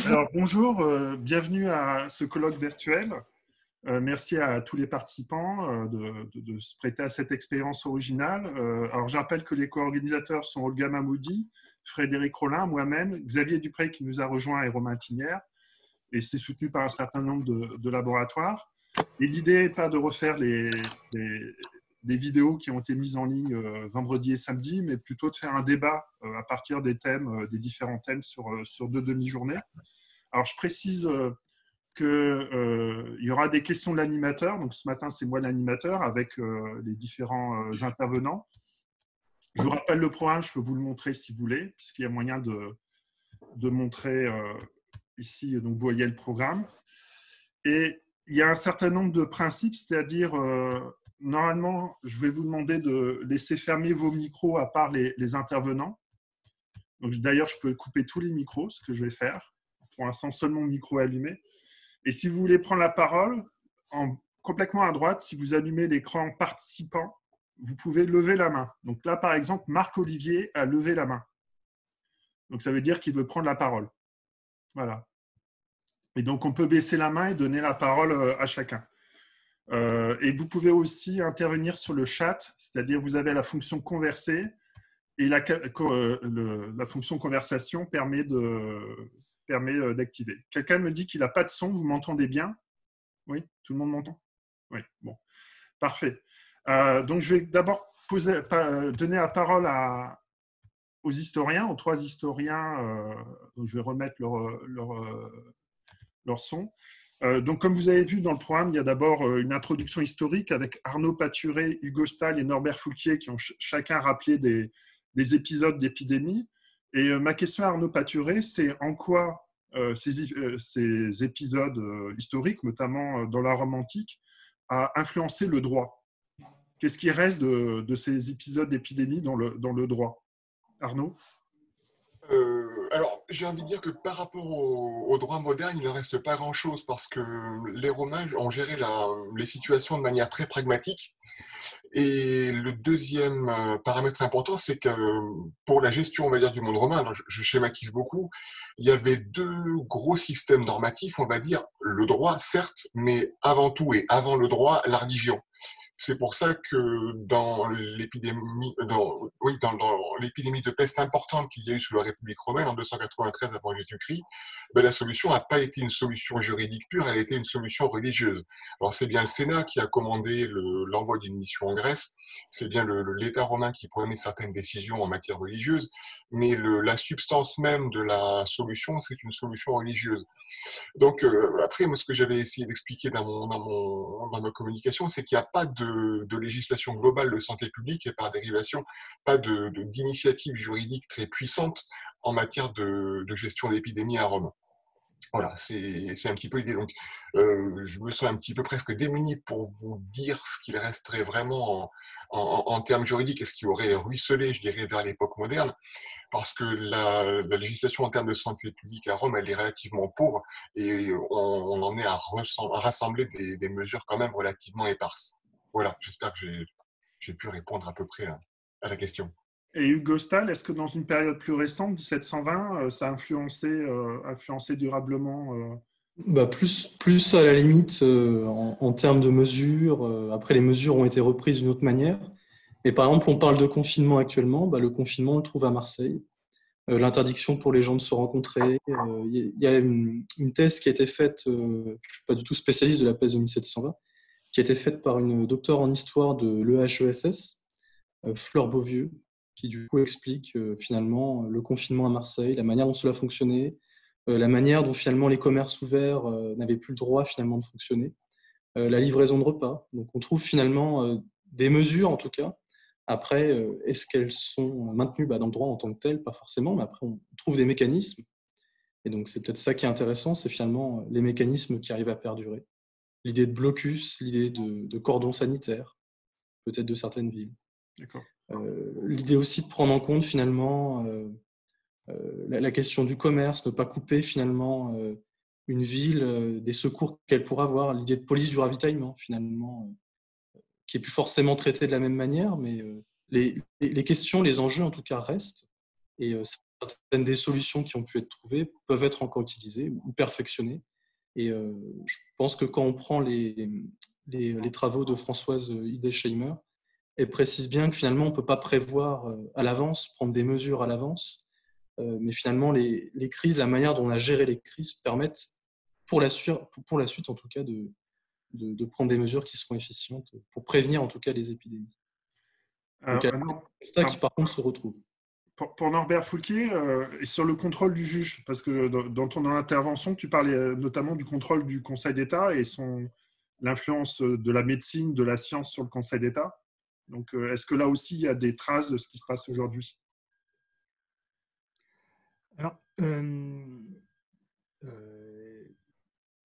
Alors, bonjour, bienvenue à ce colloque virtuel. Merci à tous les participants de se prêter à cette expérience originale. Alors, je rappelle que les co-organisateurs sont Olga Mahmoudi, Frédéric Rollin, moi-même, Xavier Dupré qui nous a rejoint et Romain Tinière. Et c'est soutenu par un certain nombre de laboratoires. Et l'idée n'est pas de refaire les vidéos qui ont été mises en ligne vendredi et samedi, mais plutôt de faire un débat à partir des thèmes, des différents thèmes sur deux demi-journées. Alors, je précise qu'il y aura des questions de l'animateur. Donc, ce matin, c'est moi l'animateur avec les différents intervenants. Je vous rappelle le programme, je peux vous le montrer si vous voulez, puisqu'il y a moyen de montrer ici. Donc, vous voyez le programme. Et il y a un certain nombre de principes, c'est-à-dire, normalement, je vais vous demander de laisser fermer vos micros à part les intervenants. D'ailleurs, je peux couper tous les micros, ce que je vais faire. Pour l'instant, seulement mon micro est allumé. Et si vous voulez prendre la parole, complètement à droite, si vous allumez l'écran participant, vous pouvez lever la main. Donc là, par exemple, Marc-Olivier a levé la main. Donc ça veut dire qu'il veut prendre la parole. Voilà. Et donc, on peut baisser la main et donner la parole à chacun. Et vous pouvez aussi intervenir sur le chat, c'est-à-dire vous avez la fonction converser et la fonction conversation permet d'activer. Quelqu'un me dit qu'il n'a pas de son, vous m'entendez bien? Oui, tout le monde m'entend? Oui, bon, parfait. Donc, je vais d'abord donner la parole aux historiens, aux trois historiens. Donc je vais remettre leur son. Donc, comme vous avez vu dans le programme, il y a d'abord une introduction historique avec Arnaud Paturé, Hugo Stahl et Norbert Foulquier qui ont chacun rappelé des épisodes d'épidémie. Et ma question à Arnaud Paturé, c'est en quoi ces épisodes historiques, notamment dans la Rome antique, a influencé le droit? Qu'est-ce qui reste de ces épisodes d'épidémie dans le droit? Arnaud? Alors, j'ai envie de dire que par rapport au droit moderne, il ne reste pas grand-chose parce que les Romains ont géré les situations de manière très pragmatique. Et le deuxième paramètre important, c'est que pour la gestion, on va dire, du monde romain, alors je schématise beaucoup, il y avait deux gros systèmes normatifs, on va dire, le droit, certes, mais avant tout et avant le droit, la religion. C'est pour ça que dans l'épidémie, dans l'épidémie de peste importante qu'il y a eu sous la République romaine en 293 avant Jésus-Christ, ben la solution n'a pas été une solution juridique pure, elle a été une solution religieuse. Alors c'est bien le Sénat qui a commandé l'envoi d'une mission en Grèce, c'est bien l'État romain qui prenait certaines décisions en matière religieuse, mais la substance même de la solution, c'est une solution religieuse. Donc après, moi, ce que j'avais essayé d'expliquer dans ma communication, c'est qu'il n'y a pas de législation globale de santé publique et par dérivation, pas d'initiative juridique très puissante en matière de gestion d'épidémie à Rome. Voilà, c'est un petit peu l'idée. Donc, je me sens un petit peu presque démuni pour vous dire ce qu'il resterait vraiment en termes juridiques et ce qui aurait ruisselé, je dirais, vers l'époque moderne, parce que la législation en termes de santé publique à Rome, elle est relativement pauvre et on en est à rassembler des mesures quand même relativement éparses. Voilà, j'espère que j'ai pu répondre à peu près à la question. Et Hugo Stahl, est-ce que dans une période plus récente, 1720, ça a influencé durablement Plus à la limite en termes de mesures. Après, les mesures ont été reprises d'une autre manière. Mais par exemple, on parle de confinement actuellement. Le confinement, on le trouve à Marseille. L'interdiction pour les gens de se rencontrer. Il y a une thèse qui a été faite, je ne suis pas du tout spécialiste de la peste de 1720, qui a été faite par une docteure en histoire de l'EHESS, Fleur Beauvieux, qui du coup explique finalement le confinement à Marseille, la manière dont cela fonctionnait, la manière dont finalement les commerces ouverts n'avaient plus le droit finalement de fonctionner, la livraison de repas. Donc on trouve finalement des mesures en tout cas. Après, est-ce qu'elles sont maintenues dans le droit en tant que tel? Pas forcément, mais après on trouve des mécanismes. Et donc c'est peut-être ça qui est intéressant, c'est finalement les mécanismes qui arrivent à perdurer. L'idée de blocus, l'idée de cordon sanitaire, peut-être de certaines villes. D'accord. L'idée aussi de prendre en compte finalement la question du commerce, ne pas couper finalement une ville des secours qu'elle pourrait avoir, l'idée de police du ravitaillement finalement, qui est plus forcément traitée de la même manière, mais les questions, les enjeux en tout cas restent, et certaines des solutions qui ont pu être trouvées peuvent être encore utilisées ou perfectionnées. Et je pense que quand on prend les travaux de Françoise Hildesheimer, elle précise bien que finalement, on ne peut pas prévoir à l'avance, prendre des mesures à l'avance, mais finalement, les crises, la manière dont on a géré les crises permettent, pour la suite en tout cas, de prendre des mesures qui seront efficientes pour prévenir en tout cas les épidémies. Donc, il y a un constat qui par contre se retrouve. Pour Norbert Foulquier, et sur le contrôle du juge, parce que dans ton intervention, tu parlais notamment du contrôle du Conseil d'État et l'influence de la médecine, de la science sur le Conseil d'État. Donc, est-ce que là aussi, il y a des traces de ce qui se passe aujourd'hui? Alors,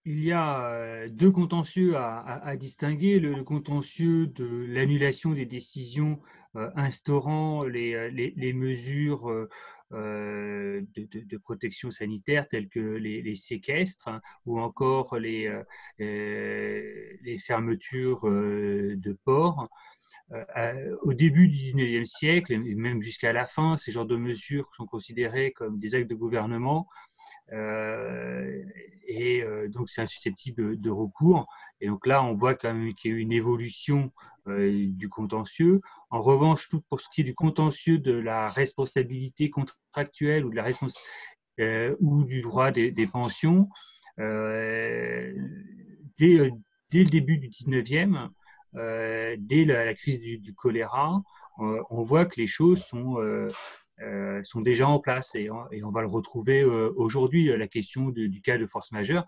il y a deux contentieux à distinguer. Le contentieux de l'annulation des décisions instaurant les mesures de protection sanitaire telles que les séquestres, hein, ou encore les fermetures de ports. Au début du 19e siècle, et même jusqu'à la fin, ces genres de mesures sont considérées comme des actes de gouvernement. Donc c'est insusceptible de recours. Et donc là, on voit quand même qu'il y a eu une évolution du contentieux. En revanche, tout pour ce qui est du contentieux de la responsabilité contractuelle ou, ou du droit des pensions, dès le début du 19e, dès la crise du choléra, on voit que les choses sont déjà en place et on va le retrouver aujourd'hui. La question du cas de force majeure,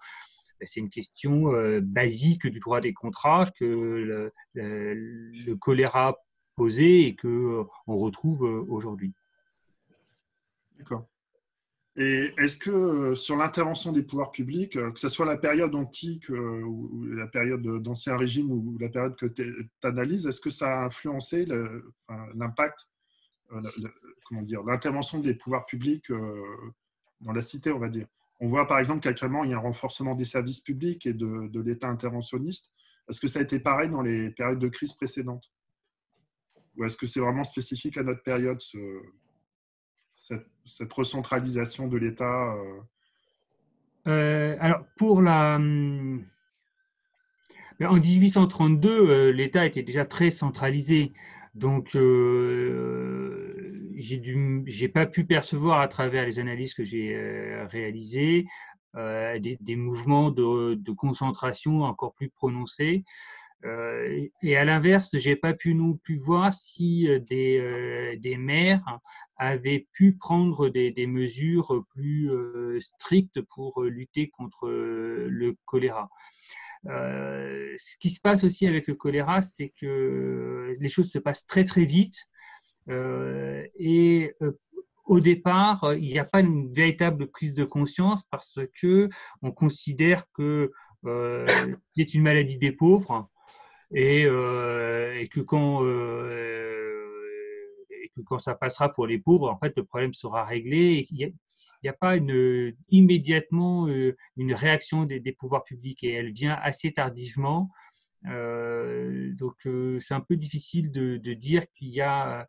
c'est une question basique du droit des contrats que le choléra posait et qu'on retrouve aujourd'hui. D'accord. Et est-ce que sur l'intervention des pouvoirs publics, que ce soit la période antique ou la période d'Ancien Régime ou la période que tu analyses, est-ce que ça a influencé l'impact, comment dire, l'intervention des pouvoirs publics dans la cité, on va dire? On voit par exemple qu'actuellement, il y a un renforcement des services publics et de l'État interventionniste. Est-ce que ça a été pareil dans les périodes de crise précédentes? Ou est-ce que c'est vraiment spécifique à notre période, cette recentralisation de l'État? Alors, en 1832, l'État était déjà très centralisé. Donc, j'ai pas pu percevoir à travers les analyses que j'ai réalisées des mouvements de concentration encore plus prononcés. Et à l'inverse, j'ai pas pu non plus voir si des maires avaient pu prendre des mesures plus strictes pour lutter contre le choléra. Ce qui se passe aussi avec le choléra, c'est que les choses se passent très très vite et au départ, il n'y a pas une véritable prise de conscience parce que on considère que c'est une maladie des pauvres et que quand ça passera pour les pauvres, en fait, le problème sera réglé. Il n'y a pas immédiatement une réaction des pouvoirs publics et elle vient assez tardivement. Donc, c'est un peu difficile de dire qu'il y a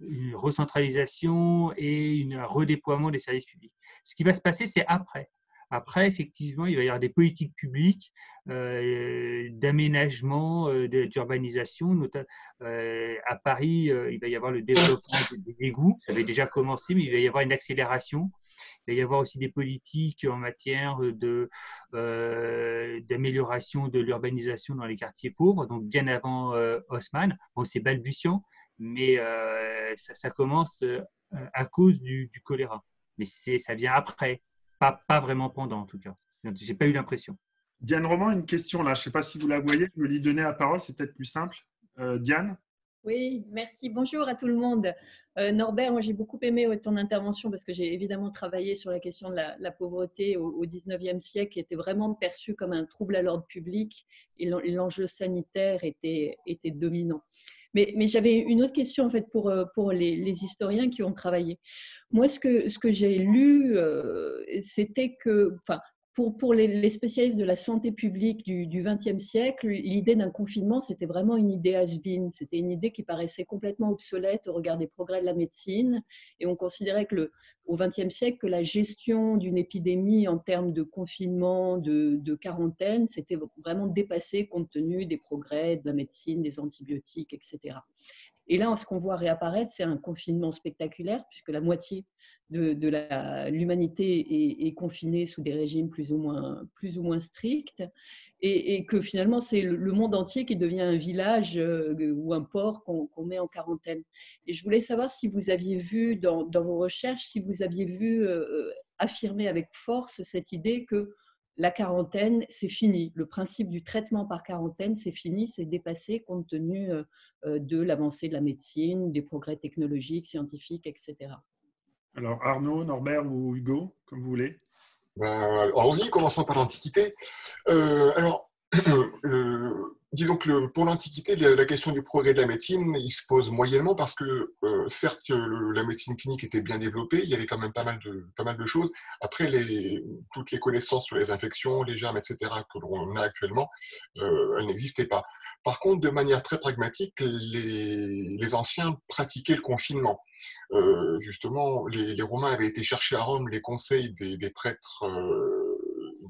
une recentralisation et un redéploiement des services publics. Ce qui va se passer, c'est après. Après, effectivement, il va y avoir des politiques publiques d'aménagement, d'urbanisation. À Paris, il va y avoir le développement des égouts. Ça avait déjà commencé, mais il va y avoir une accélération. Il va y avoir aussi des politiques en matière d'amélioration de l'urbanisation dans les quartiers pauvres, donc bien avant Haussmann. Bon, c'est balbutiant, mais ça commence à cause du choléra. Mais ça vient après, pas vraiment pendant en tout cas. Je n'ai pas eu l'impression. Diane Roman, une question là. Je ne sais pas si vous la voyez. Je vais lui donner la parole, c'est peut-être plus simple. Diane? Oui, merci. Bonjour à tout le monde. Norbert, moi j'ai beaucoup aimé ton intervention parce que j'ai évidemment travaillé sur la question de la pauvreté au 19e siècle, qui était vraiment perçue comme un trouble à l'ordre public et l'enjeu sanitaire était dominant. Mais j'avais une autre question en fait pour les historiens qui ont travaillé. Moi, ce que j'ai lu, c'était que, enfin, pour les spécialistes de la santé publique du XXe siècle, l'idée d'un confinement, c'était vraiment une idée has-been. C'était une idée qui paraissait complètement obsolète au regard des progrès de la médecine. Et on considérait que au XXe siècle, que la gestion d'une épidémie en termes de confinement, de quarantaine, c'était vraiment dépassé compte tenu des progrès de la médecine, des antibiotiques, etc. Et là, ce qu'on voit réapparaître, c'est un confinement spectaculaire, puisque la moitié de l'humanité est confinée sous des régimes plus ou moins stricts, et que finalement, c'est le monde entier qui devient un village ou un port qu'on met en quarantaine. Et je voulais savoir si vous aviez vu, dans vos recherches, si vous aviez vu affirmer avec force cette idée que la quarantaine, c'est fini. Le principe du traitement par quarantaine, c'est fini, c'est dépassé compte tenu de l'avancée de la médecine, des progrès technologiques, scientifiques, etc. Alors Arnaud, Norbert ou Hugo, comme vous voulez. Allons-y, commençons par l'Antiquité. Alors, disons que pour l'Antiquité, la question du progrès de la médecine, il se pose moyennement parce que, certes, la médecine clinique était bien développée, il y avait quand même pas mal de choses. Après, toutes les connaissances sur les infections, les germes, etc., que l'on a actuellement, elles n'existaient pas. Par contre, de manière très pragmatique, les anciens pratiquaient le confinement. Justement, les Romains avaient été chercher à Rome les conseils des prêtres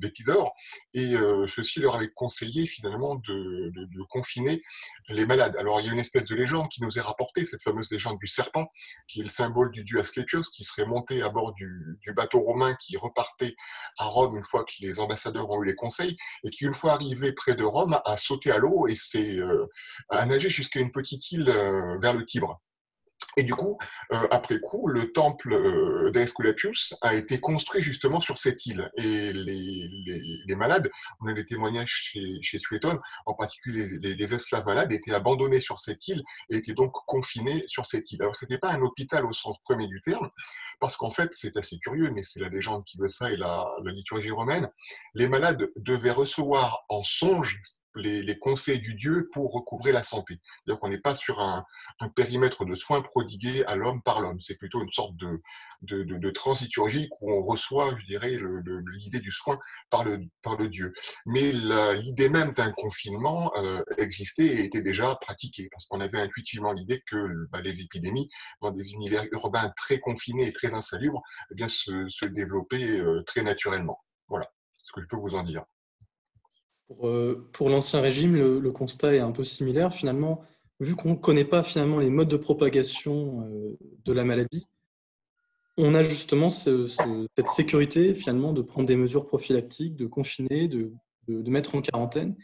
d'Épidore, et ceux-ci leur avaient conseillé finalement de confiner les malades. Alors il y a une espèce de légende qui nous est rapportée, cette fameuse légende du serpent, qui est le symbole du dieu Asclépios, qui serait monté à bord du bateau romain qui repartait à Rome une fois que les ambassadeurs ont eu les conseils, et qui, une fois arrivé près de Rome, a sauté à l'eau et a nagé jusqu'à une petite île vers le Tibre. Et du coup, après coup, le temple d'Aesculapius a été construit justement sur cette île. Et les malades, on a des témoignages chez Suétone, en particulier les esclaves malades, étaient abandonnés sur cette île et étaient donc confinés sur cette île. Alors, ce n'était pas un hôpital au sens premier du terme, parce qu'en fait, c'est assez curieux, mais c'est la légende qui veut ça et la liturgie romaine. Les malades devaient recevoir en songe les conseils du Dieu pour recouvrer la santé. C'est-à-dire qu'on n'est pas sur un périmètre de soins prodigués à l'homme par l'homme. C'est plutôt une sorte de transliturgique où on reçoit, je dirais, l'idée du soin par le Dieu. Mais l'idée même d'un confinement existait et était déjà pratiquée, parce qu'on avait intuitivement l'idée que les épidémies, dans des univers urbains très confinés et très insalubres, eh bien, se développaient très naturellement. Voilà ce que je peux vous en dire. Pour l'Ancien Régime, le constat est un peu similaire. Finalement, vu qu'on ne connaît pas finalement les modes de propagation de la maladie, on a justement cette sécurité finalement de prendre des mesures prophylactiques, de confiner, de mettre en quarantaine.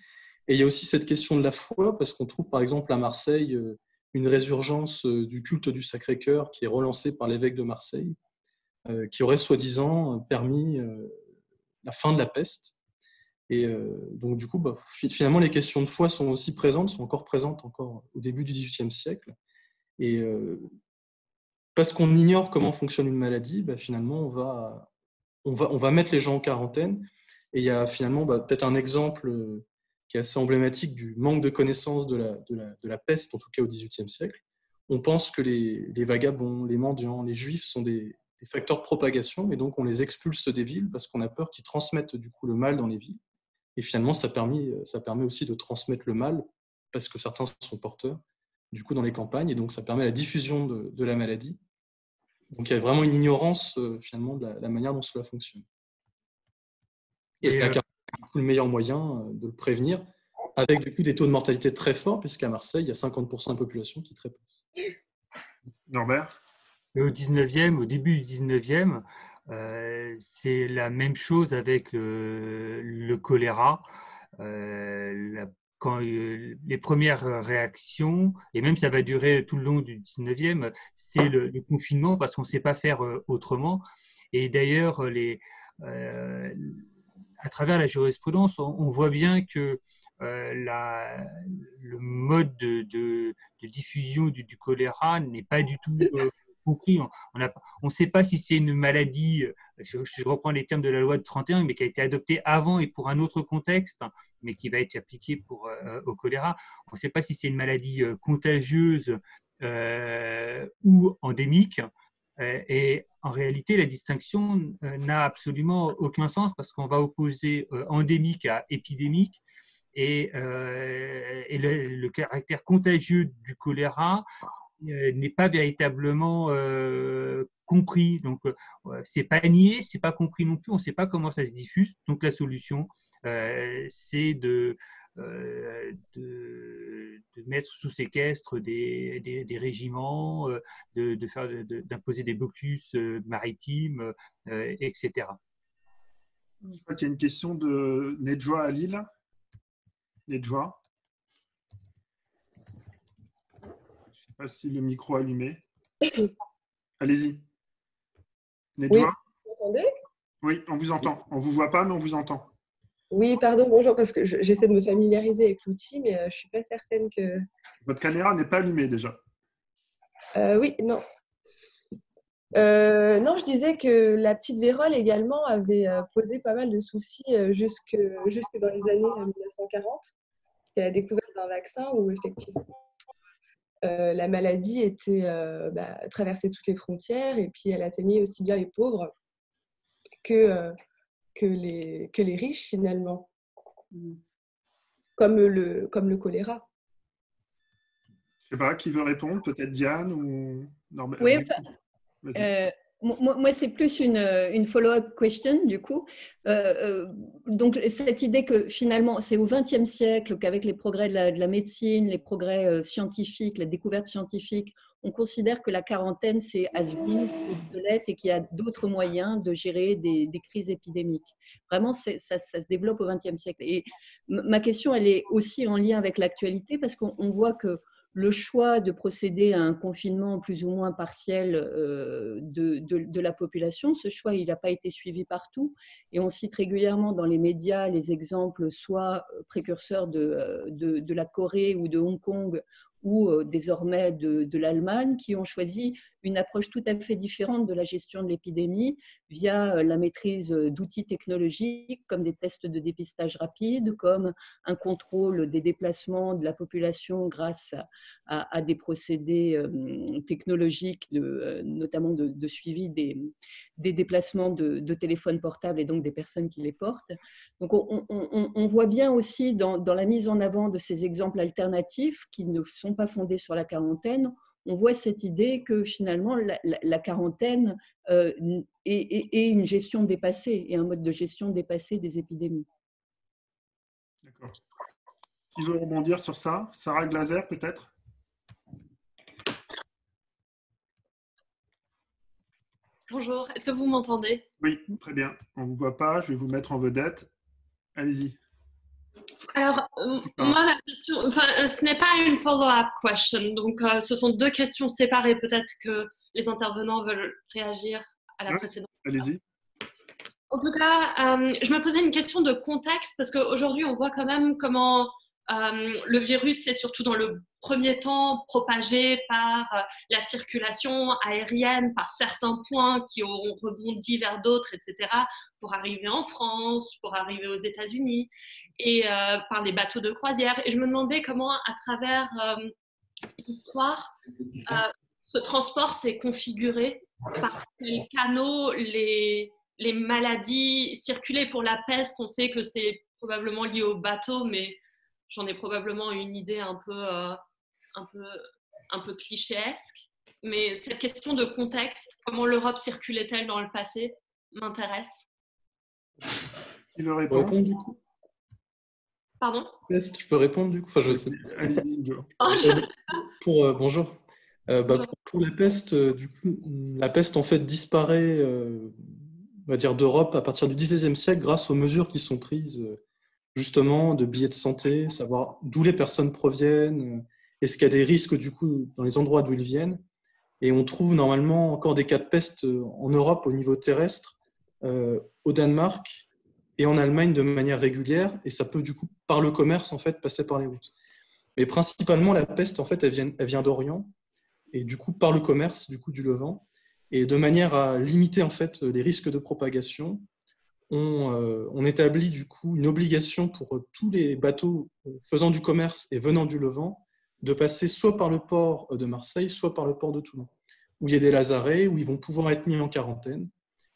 Et il y a aussi cette question de la foi, parce qu'on trouve par exemple à Marseille une résurgence du culte du Sacré-Cœur qui est relancé par l'évêque de Marseille, qui aurait soi-disant permis la fin de la peste. Et donc, du coup, finalement, les questions de foi sont aussi présentes, sont encore présentes encore au début du XVIIIe siècle. Et parce qu'on ignore comment fonctionne une maladie, finalement, on va mettre les gens en quarantaine. Et il y a finalement peut-être un exemple qui est assez emblématique du manque de connaissance de la peste, en tout cas au XVIIIe siècle. On pense que les vagabonds, les mendiants, les juifs sont des facteurs de propagation, et donc on les expulse des villes parce qu'on a peur qu'ils transmettent du coup le mal dans les villes. Et finalement, ça permet aussi de transmettre le mal, parce que certains sont porteurs, du coup, dans les campagnes, et donc ça permet la diffusion de la maladie. Donc il y a vraiment une ignorance, finalement, de la manière dont cela fonctionne. Et la quarantaine est du coup le meilleur moyen de le prévenir, avec du coup des taux de mortalité très forts, puisqu'à Marseille, il y a 50% de la population qui trépasse. Norbert ? Et au début du 19e, c'est la même chose avec le choléra. Quand les premières réactions, et même ça va durer tout le long du 19e, c'est le confinement, parce qu'on ne sait pas faire autrement. Et d'ailleurs, à travers la jurisprudence, on voit bien que le mode de diffusion du choléra n'est pas du tout compris. On ne sait pas si c'est une maladie, je reprends les termes de la loi de 31, mais qui a été adoptée avant et pour un autre contexte, mais qui va être appliquée au choléra. On ne sait pas si c'est une maladie contagieuse ou endémique. Et en réalité, la distinction n'a absolument aucun sens parce qu'on va opposer endémique à épidémique et le caractère contagieux du choléra n'est pas véritablement compris. Donc, c'est pas nié, c'est pas compris non plus. On ne sait pas comment ça se diffuse. Donc, la solution, c'est de mettre sous séquestre des régiments, d'imposer des blocus maritimes, etc. Je crois qu'il y a une question de Nedjoa à Lille. Nedjoa. Je ne sais pas si le micro est allumé. Allez-y. Nedjoa. Oui, vous m'entendez? Oui, on vous entend. On ne vous voit pas, mais on vous entend. Oui, pardon, bonjour, parce que j'essaie de me familiariser avec l'outil, mais je ne suis pas certaine que… Votre caméra n'est pas allumée déjà. Oui, non. Non, je disais que la petite vérole également avait posé pas mal de soucis jusque dans les années 1940, à la découverte d'un vaccin où effectivement la maladie traversait toutes les frontières et puis elle atteignait aussi bien les pauvres que les riches finalement, comme le choléra. Je ne sais pas, qui veut répondre? Peut-être Diane ou Norbert? Oui, moi, c'est plus une follow-up question, du coup. Donc, cette idée que finalement, c'est au XXe siècle qu'avec les progrès de la médecine, les progrès scientifiques, la découverte scientifique, on considère que la quarantaine, c'est has-been, obsolète et qu'il y a d'autres moyens de gérer des crises épidémiques. Vraiment, ça se développe au XXe siècle. Et ma question, elle est aussi en lien avec l'actualité parce qu'on voit que le choix de procéder à un confinement plus ou moins partiel de la population, ce choix, il n'a pas été suivi partout. Et on cite régulièrement dans les médias les exemples soit précurseurs de la Corée ou de Hong Kong, ou désormais de l'Allemagne, qui ont choisi une approche tout à fait différente de la gestion de l'épidémie via la maîtrise d'outils technologiques comme des tests de dépistage rapide, comme un contrôle des déplacements de la population grâce à des procédés technologiques, notamment de suivi des déplacements de téléphones portables et donc des personnes qui les portent. Donc on voit bien aussi dans la mise en avant de ces exemples alternatifs qui ne sont pas fondés sur la quarantaine, on voit cette idée que finalement la quarantaine est une gestion dépassée et un mode de gestion dépassé des épidémies. D'accord. Qui veut rebondir sur ça? Sarah Glaser, peut-être? Bonjour, est-ce que vous m'entendez? Oui, très bien. On ne vous voit pas, je vais vous mettre en vedette. Allez-y. Alors, moi, la question, ce n'est pas une follow-up question, donc ce sont deux questions séparées. Peut-être que les intervenants veulent réagir à la précédente. Allez-y. En tout cas, je me posais une question de contexte parce qu'aujourd'hui, on voit quand même comment le virus est surtout dans le premier temps propagé par la circulation aérienne, par certains points qui ont rebondi vers d'autres, etc., pour arriver en France, pour arriver aux États-Unis, et par les bateaux de croisière. Et je me demandais comment, à travers l'histoire, ce transport s'est configuré, par quels canaux les maladies circulaient. Pour la peste, on sait que c'est probablement lié au bateau, mais j'en ai probablement une idée un peu clichéesque. Mais cette question de contexte, comment l'Europe circulait-elle dans le passé, m'intéresse. Qui veut répondre du coup? Pardon? Je peux répondre du coup? Enfin, je sais. Allez-y. Bonjour. Pour la peste, du coup, la peste en fait disparaît, on va dire, d'Europe à partir du XVIe siècle grâce aux mesures qui sont prises, justement, de billets de santé, savoir d'où les personnes proviennent, est-ce qu'il y a des risques du coup dans les endroits d'où ils viennent. Et on trouve normalement encore des cas de peste en Europe au niveau terrestre, au Danemark et en Allemagne de manière régulière, et ça peut du coup par le commerce en fait passer par les routes. Mais principalement la peste en fait elle vient d'Orient et du coup par le commerce du coup du Levant, et de manière à limiter en fait les risques de propagation, on établit du coup une obligation pour tous les bateaux faisant du commerce et venant du Levant de passer soit par le port de Marseille, soit par le port de Toulon. où il y a des lazarets, où ils vont pouvoir être mis en quarantaine.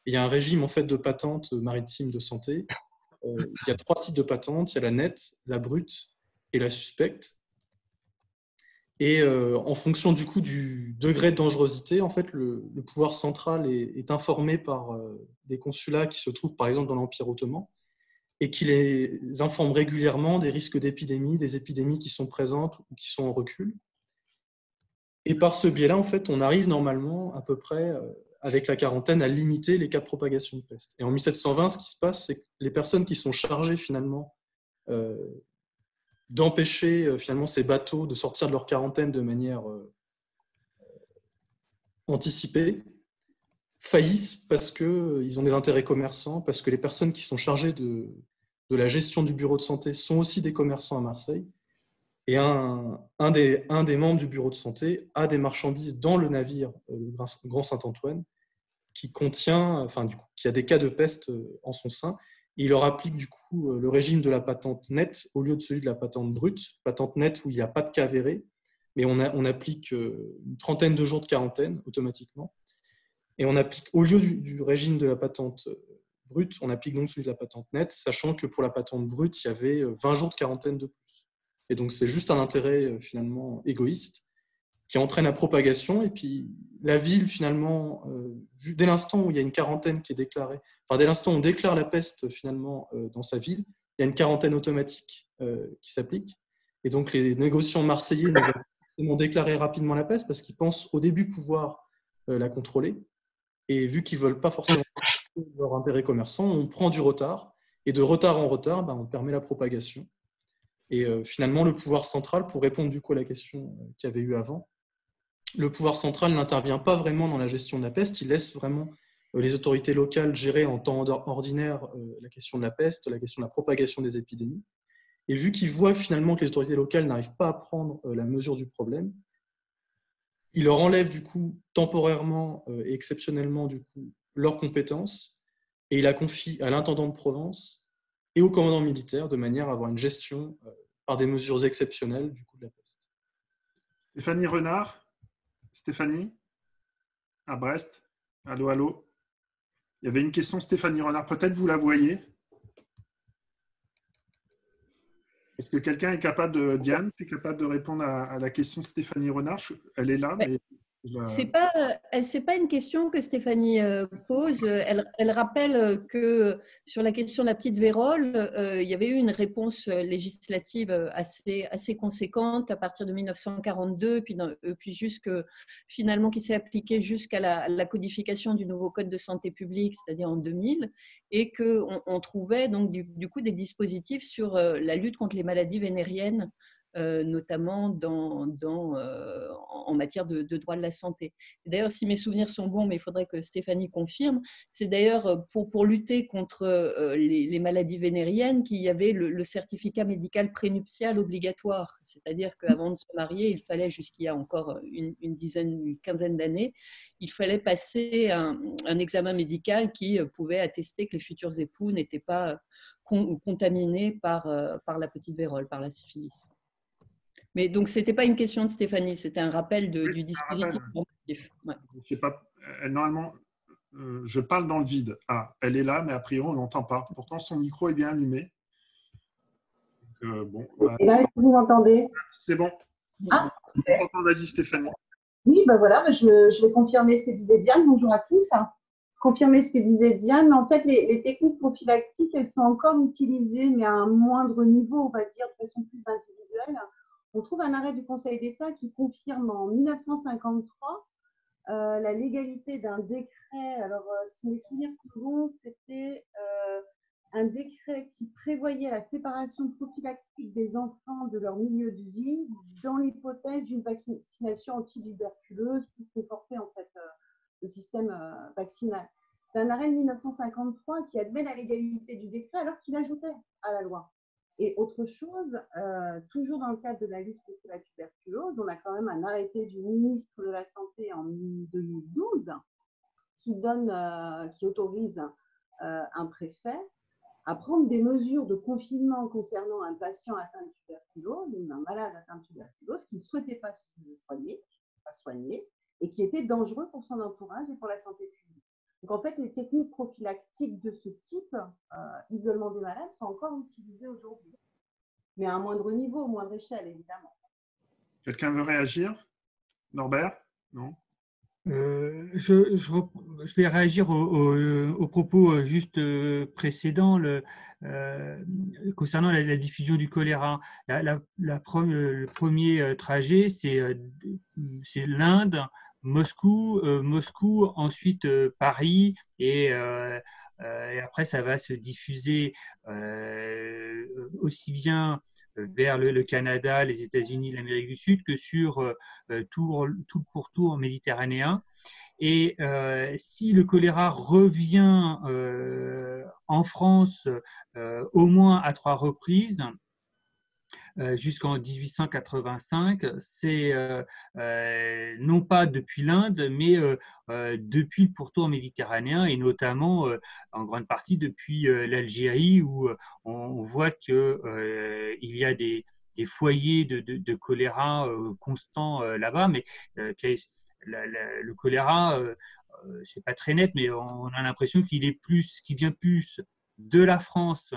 Et il y a un régime en fait, de patentes maritimes de santé. Il y a 3 types de patentes. Il y a la nette, la brute et la suspecte. Et en fonction du coup du degré de dangerosité, en fait, le pouvoir central est informé par des consulats qui se trouvent par exemple dans l'Empire ottoman et qui les informent régulièrement des risques d'épidémie, des épidémies qui sont présentes ou qui sont en recul. Et par ce biais-là, en fait, on arrive normalement à peu près, avec la quarantaine, à limiter les cas de propagation de peste. Et en 1720, ce qui se passe, c'est que les personnes qui sont chargées finalement d'empêcher finalement ces bateaux de sortir de leur quarantaine de manière anticipée faillissent parce qu'ils ont des intérêts commerçants, parce que les personnes qui sont chargées de la gestion du bureau de santé sont aussi des commerçants à Marseille. Et un des membres du bureau de santé a des marchandises dans le navire le Grand Saint-Antoine qui contient, qui a des cas de peste en son sein. Et il leur applique du coup le régime de la patente nette au lieu de celui de la patente brute. Patente nette où il n'y a pas de cas avérés, mais on applique une trentaine de jours de quarantaine automatiquement. Et on applique, au lieu du régime de la patente brute, on applique donc celui de la patente nette, sachant que pour la patente brute, il y avait 20 jours de quarantaine de plus. Et donc, c'est juste un intérêt finalement égoïste qui entraîne la propagation. Et puis, la ville, finalement, dès l'instant où il y a une quarantaine qui est déclarée, dès l'instant où on déclare la peste finalement dans sa ville, il y a une quarantaine automatique qui s'applique. Et donc, les négociants marseillais ne veulent pas forcément déclarer rapidement la peste parce qu'ils pensent au début pouvoir la contrôler. Et vu qu'ils ne veulent pas forcément leur intérêt commerçant, on prend du retard. Et de retard en retard, on permet la propagation. Et finalement, le pouvoir central, pour répondre du coup à la question qu'il y avait eu avant, le pouvoir central n'intervient pas vraiment dans la gestion de la peste, il laisse vraiment les autorités locales gérer en temps ordinaire la question de la peste, la question de la propagation des épidémies. Et vu qu'ils voient finalement que les autorités locales n'arrivent pas à prendre la mesure du problème, il leur enlève du coup temporairement et exceptionnellement du coup leurs compétences et il la confie à l'intendant de Provence et au commandant militaire de manière à avoir une gestion par des mesures exceptionnelles du coup de la peste. Stéphanie Renard, Stéphanie, à Brest. Allô, allô. Il y avait une question, Stéphanie Renard. Peut-être vous la voyez. Est-ce que quelqu'un est capable de... Diane, est capable de répondre à la question de Stéphanie Renard? Elle est là, mais... C'est pas une question que Stéphanie pose. Elle rappelle que sur la question de la petite vérole, il y avait eu une réponse législative assez conséquente à partir de 1942, puis jusque finalement qui s'est appliquée jusqu'à la codification du nouveau code de santé publique, c'est-à-dire en 2000, et qu'on trouvait donc du coup des dispositifs sur la lutte contre les maladies vénériennes. Notamment en matière de droit de la santé. D'ailleurs, si mes souvenirs sont bons, mais il faudrait que Stéphanie confirme, c'est d'ailleurs pour lutter contre les maladies vénériennes qu'il y avait le certificat médical prénuptial obligatoire. C'est-à-dire qu'avant de se marier, il fallait, jusqu'il y a encore une quinzaine d'années, il fallait passer un examen médical qui pouvait attester que les futurs époux n'étaient pas contaminés par la petite vérole, par la syphilis. Mais donc, ce n'était pas une question de Stéphanie, c'était un rappel du dispositif normatif. Ouais. Je sais pas, normalement, je parle dans le vide. Ah, elle est là, mais a priori, on ne l'entend pas. Pourtant, son micro est bien allumé. Bon, et là, est-ce que vous m'entendez? C'est bon. Ah, okay. Vas-y, Stéphanie. Oui, ben voilà, je vais confirmer ce que disait Diane. Bonjour à tous. Confirmer ce que disait Diane. En fait, les techniques prophylactiques, elles sont encore utilisées, mais à un moindre niveau, on va dire, de façon plus individuelle. On trouve un arrêt du Conseil d'État qui confirme en 1953 la légalité d'un décret. Alors, si mes souvenirs sont bons, c'était un décret qui prévoyait la séparation prophylactique des enfants de leur milieu de vie dans l'hypothèse d'une vaccination anti-tuberculeuse pour conforter en fait le système vaccinal. C'est un arrêt de 1953 qui admet la légalité du décret alors qu'il ajoutait à la loi. Et autre chose, toujours dans le cadre de la lutte contre la tuberculose, on a quand même un arrêté du ministre de la Santé en 2012 qui autorise un préfet à prendre des mesures de confinement concernant un patient atteint de tuberculose ou un malade atteint de tuberculose qui ne souhaitait pas soigner, et qui était dangereux pour son entourage et pour la santé publique. Donc en fait, les techniques prophylactiques de ce type, isolement des malades, sont encore utilisées aujourd'hui, mais à un moindre niveau, à moindre échelle, évidemment. Quelqu'un veut réagir? Norbert? Non? Je vais réagir aux propos juste précédents concernant la diffusion du choléra. Le premier trajet, c'est l'Inde, Moscou, ensuite Paris, et après ça va se diffuser aussi bien vers le Canada, les États-Unis, l'Amérique du Sud, que sur tout le pourtour méditerranéen. Et si le choléra revient en France au moins à 3 reprises, jusqu'en 1885, c'est non pas depuis l'Inde, mais depuis le pourtour méditerranéen, et notamment en grande partie depuis l'Algérie, où on voit qu'il y a des foyers de choléra constants là-bas, mais le choléra, c'est pas très net, mais on a l'impression qu'il vient plus de la France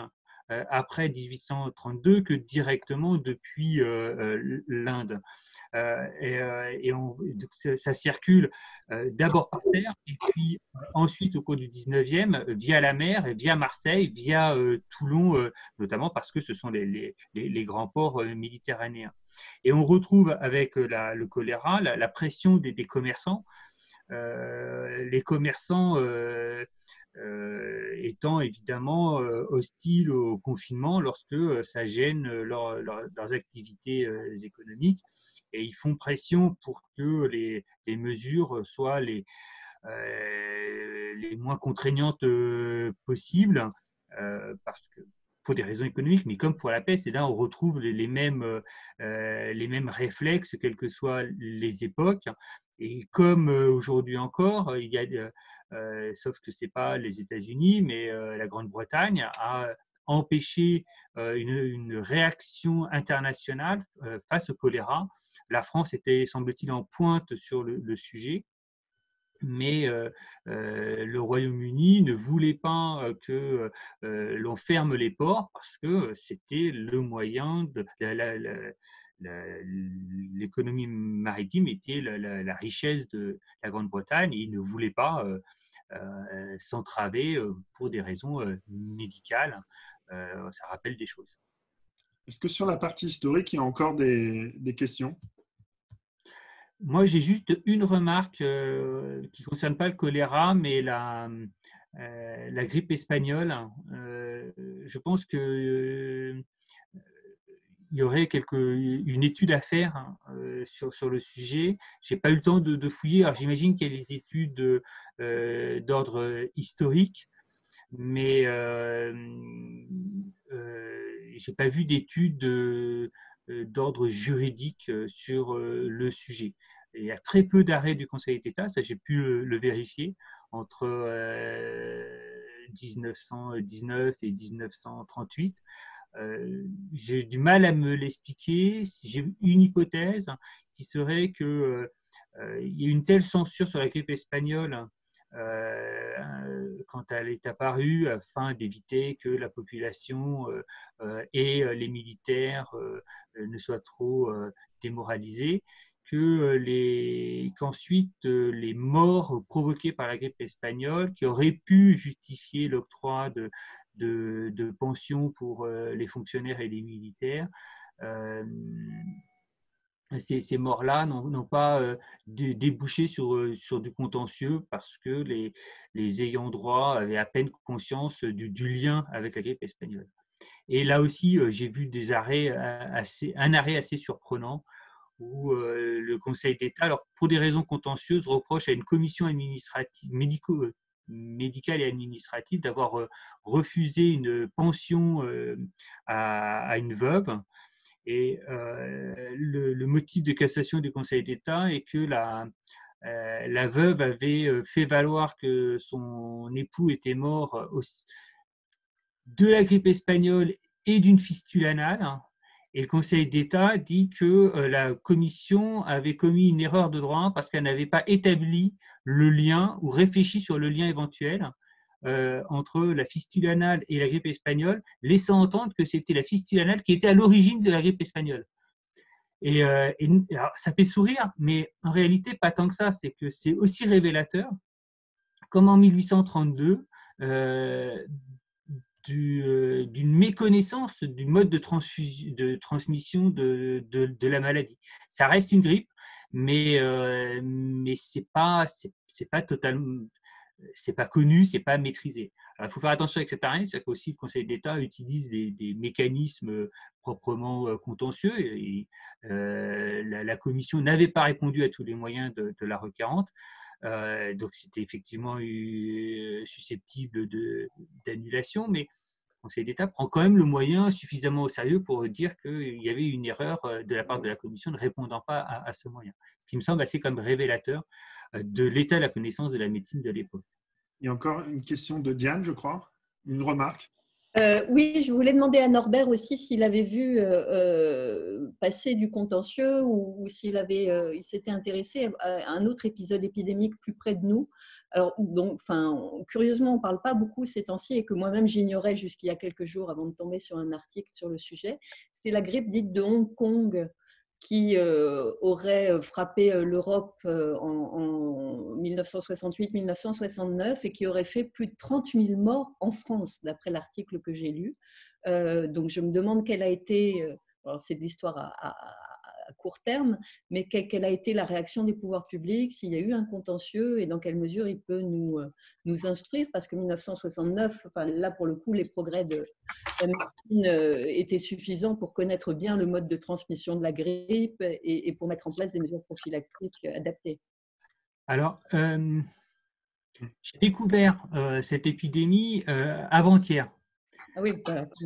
après 1832 que directement depuis l'Inde. Ça circule d'abord par terre, et puis ensuite au cours du 19e, via la mer, via Marseille, via Toulon, notamment parce que ce sont les grands ports méditerranéens. Et on retrouve avec le choléra la pression des commerçants. Les commerçants étant évidemment hostiles au confinement lorsque ça gêne leurs activités économiques, et ils font pression pour que les mesures soient les moins contraignantes possibles, parce que pour des raisons économiques, mais comme pour la peste, et là on retrouve les mêmes réflexes, quelles que soient les époques. Et comme aujourd'hui encore, il y a sauf que ce n'est pas les États-Unis, mais la Grande-Bretagne a empêché une réaction internationale face au choléra. La France était, semble-t-il, en pointe sur le sujet, mais le Royaume-Uni ne voulait pas que l'on ferme les ports, parce que c'était le moyen de l'économie maritime était la richesse de la Grande-Bretagne, et ils ne voulaient pas s'entraver pour des raisons médicales. Ça rappelle des choses. Est-ce que sur la partie historique, il y a encore des questions? Moi, j'ai juste une remarque qui ne concerne pas le choléra, mais la grippe espagnole. Je pense que il y aurait une étude à faire sur le sujet. Je n'ai pas eu le temps de fouiller. Alors, j'imagine qu'il y a des études d'ordre historique, mais je n'ai pas vu d'études d'ordre juridique sur le sujet. Il y a très peu d'arrêts du Conseil d'État, ça j'ai pu le vérifier, entre 1919 et 1938. J'ai du mal à me l'expliquer. J'ai une hypothèse qui serait qu'il y a une telle censure sur la grippe espagnole quand elle est apparue, afin d'éviter que la population et les militaires ne soient trop démoralisés, qu'ensuite les morts provoquées par la grippe espagnole, qui auraient pu justifier l'octroi de pensions pour les fonctionnaires et les militaires, ces morts-là n'ont pas débouché sur du contentieux, parce que les ayants droit avaient à peine conscience du lien avec la grippe espagnole. Et là aussi, j'ai vu un arrêt assez surprenant, où le Conseil d'État, alors pour des raisons contentieuses, reproche à une commission administrative, médicale et administrative, d'avoir refusé une pension à une veuve. Et le motif de cassation du Conseil d'État est que la veuve avait fait valoir que son époux était mort de la grippe espagnole et d'une fistule anale, Et le Conseil d'État dit que la Commission avait commis une erreur de droit parce qu'elle n'avait pas établi le lien ou réfléchi sur le lien éventuel entre la fistule anale et la grippe espagnole, laissant entendre que c'était la fistule anale qui était à l'origine de la grippe espagnole. Et alors, ça fait sourire, mais en réalité, pas tant que ça. C'est que c'est aussi révélateur, comme en 1832, d'une méconnaissance du mode de transmission de la maladie. Ça reste une grippe, mais c'est pas totalement, c'est pas connu, c'est pas maîtrisé. Il faut faire attention avec cette arène, c'est qu'aussi le Conseil d'État utilise des mécanismes proprement contentieux. Et, la Commission n'avait pas répondu à tous les moyens de la requérante. Donc c'était effectivement susceptible d'annulation, mais le Conseil d'État prend quand même le moyen suffisamment au sérieux pour dire qu'il y avait une erreur de la part de la Commission ne répondant pas à ce moyen. Ce qui me semble assez comme révélateur de l'état de la connaissance de la médecine de l'époque. Il y a encore une question de Diane, je crois, une remarque. Oui, je voulais demander à Norbert aussi s'il avait vu passer du contentieux ou s'il il s'était intéressé à un autre épisode épidémique plus près de nous. Alors, donc, curieusement, on ne parle pas beaucoup ces temps-ci et que moi-même j'ignorais jusqu'il y a quelques jours avant de tomber sur un article sur le sujet. C'était la grippe dite de Hong Kong qui aurait frappé l'Europe en 1968-1969 et qui aurait fait plus de 30 000 morts en France, d'après l'article que j'ai lu. Donc, je me demande quelle a été, alors c'est de l'histoire à court terme, mais quelle a été la réaction des pouvoirs publics, s'il y a eu un contentieux et dans quelle mesure il peut nous instruire, parce que 1969, là pour le coup, les progrès de la médecine étaient suffisants pour connaître bien le mode de transmission de la grippe et pour mettre en place des mesures prophylactiques adaptées. Alors, j'ai découvert cette épidémie avant-hier. Ah oui, voilà. Ce